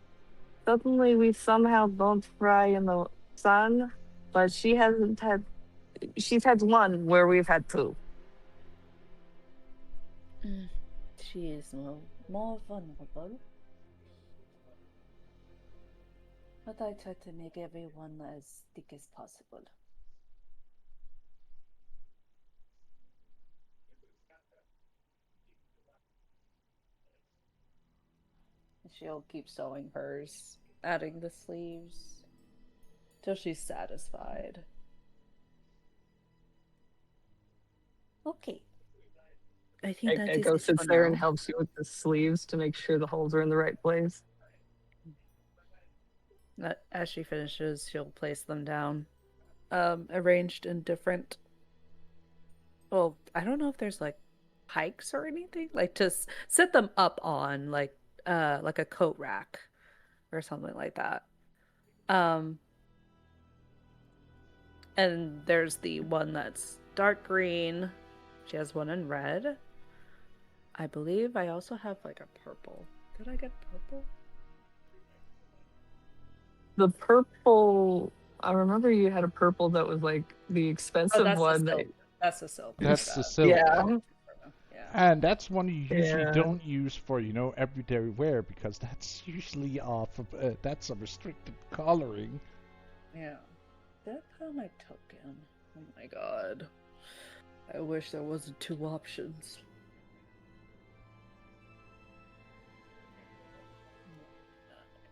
suddenly we somehow don't fry in the sun, but she's had one where we've had 2. She is more vulnerable. But I try to make everyone as thick as possible. She'll keep sewing hers, adding the sleeves, till she's satisfied. Okay. I think that is Echo it sits for there and now. helps you with the sleeves to make sure the holes are in the right place. As she finishes, she'll place them down, arranged in different. Well, I don't know if there's like hikes or anything, like to set them up on like a coat rack or something like that. And there's the one that's dark green. She has one in red. I believe I also have like a purple. Did I get purple? The purple, I remember you had a purple that was like the expensive Oh, that's one. the silk. That's the silk. That's the that- silk. Yeah. And that's one you usually Yeah. don't use for, everyday wear because that's usually that's a restricted coloring. Yeah. Did I put on my token? Oh my god. I wish there wasn't two options.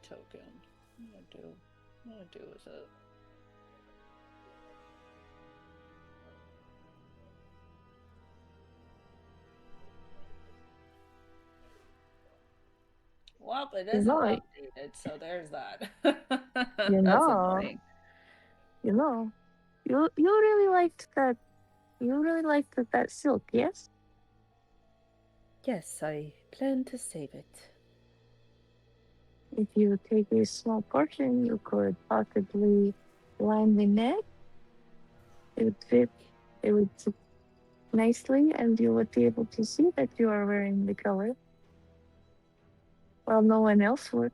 Token. What do with it? Well, it You isn't know, updated, so there's that. you That's know, annoying. you know, you really liked that. You really liked that silk, yes? Yes, I plan to save it. If you take a small portion, you could possibly line the neck. It would fit. It would fit nicely, and you would be able to see that you are wearing the color, while no one else would.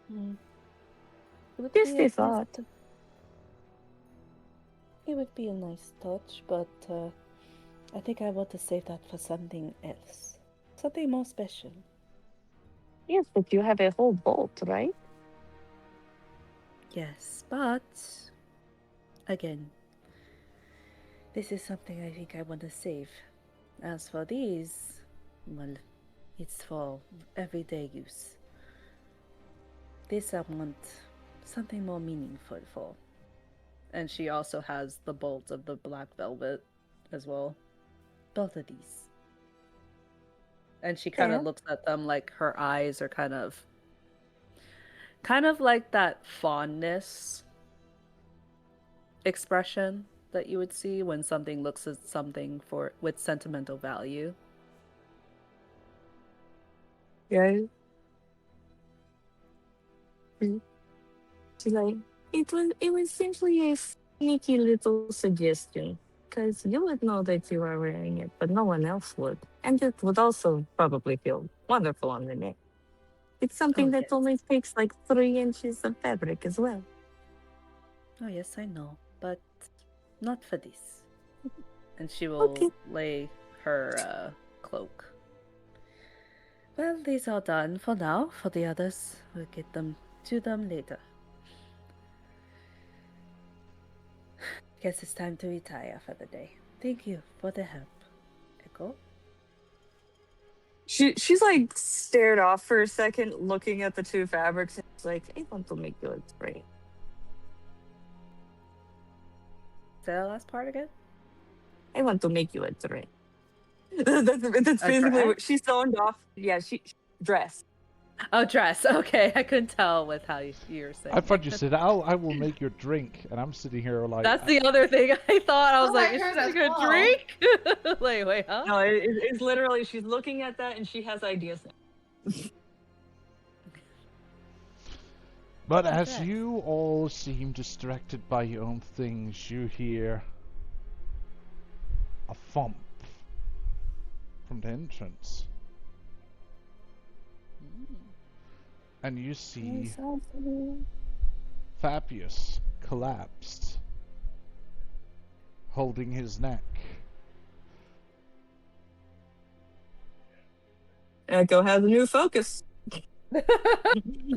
Hmm. It would Just be a a nice. thought. It would be a nice touch, but I think I want to save that for something else, something more special. Yes, but you have a whole bolt, right? Yes, but again, this is something I think I want to save. As for these, well, it's for everyday use. This I want something more meaningful for. And she also has the bolt of the black velvet as well. Both of these. And she kind of Yeah. looks at them like her eyes are kind of like that fondness expression that you would see when something looks at something for with sentimental value. Yeah. She's like, it was simply a sneaky little suggestion. Because you would know that you are wearing it, but no one else would. And it would also probably feel wonderful on the neck. It's something Oh that yes. only takes like 3 inches of fabric as well. Oh yes, I know. But not for this. And she Okay. will lay her cloak. Well, these are done for now. For the others, we'll get them to them later. Guess it's time to retire for the day. Thank you for the help. Echo? She's like stared off for a second, looking at the two fabrics, and she's like, I want to make you a tray. Say the last part again? I want to make you a tray. That's A basically dress? what she zoned off. Yeah, she dress. Oh, dress. Okay, I couldn't tell with how you were saying I thought it. you said, I will make your drink, and I'm sitting here like... That's the other thing I thought. I was Oh, like, I is heard she as gonna well. drink? Like, wait, huh? No, it's literally she's looking at that and she has ideas now. But as Okay. you all seem distracted by your own things, you hear a thump from the entrance. And you see Fabius collapsed, holding his neck. Echo has a new focus.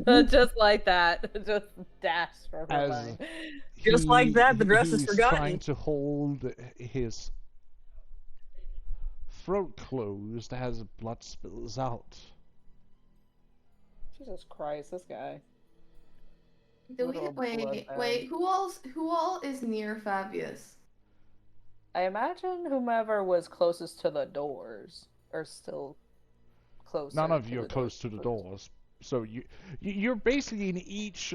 Just like that. Just dash from her As mind. Just like that, the dress is he's forgotten. trying to hold his throat closed as blood spills out. Jesus Christ, this guy. Do we Little wait? bloodbath. Wait, who all is near Fabius? I imagine whomever was closest to the doors are still closer. None of to you are the close to the doors, so you're basically in each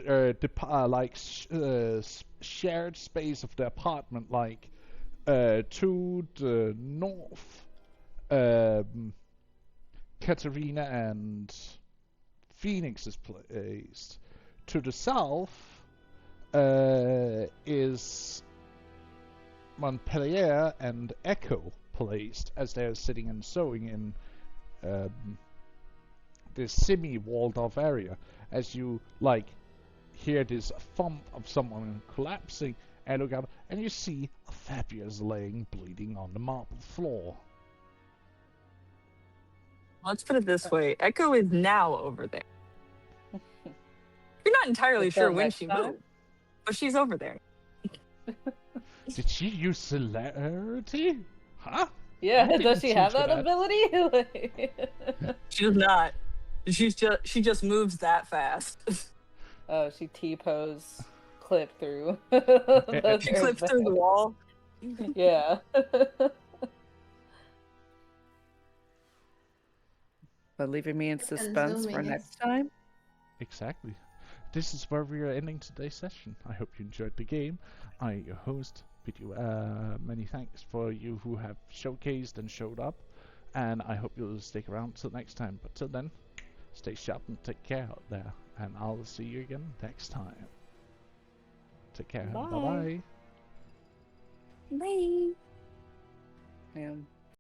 shared space of the apartment, like to the north, Katerina and Phoenix is placed. To the south is Montpellier and Echo placed, as they're sitting and sewing in this semi-walled off area. As you hear this thump of someone collapsing, and look out, and you see Fabia's laying bleeding on the marble floor. Let's put it this way. Echo is now over there. You're not entirely Until sure when next she time? moved, but she's over there. Did she use celerity? Huh? Yeah, That does didn't she have seem that to ability? She does not. She just moves that fast. Oh, she T-pose clip through. She clips through the wall. Yeah. But leaving me in suspense for zooming in. next time. Exactly. This is where we are ending today's session. I hope you enjoyed the game. I, your host, bid you many thanks for you who have showcased and showed up, and I hope you'll stick around till next time. But till then, stay sharp and take care out there, and I'll see you again next time. Take care. Bye. Bye-bye. Bye. Yeah.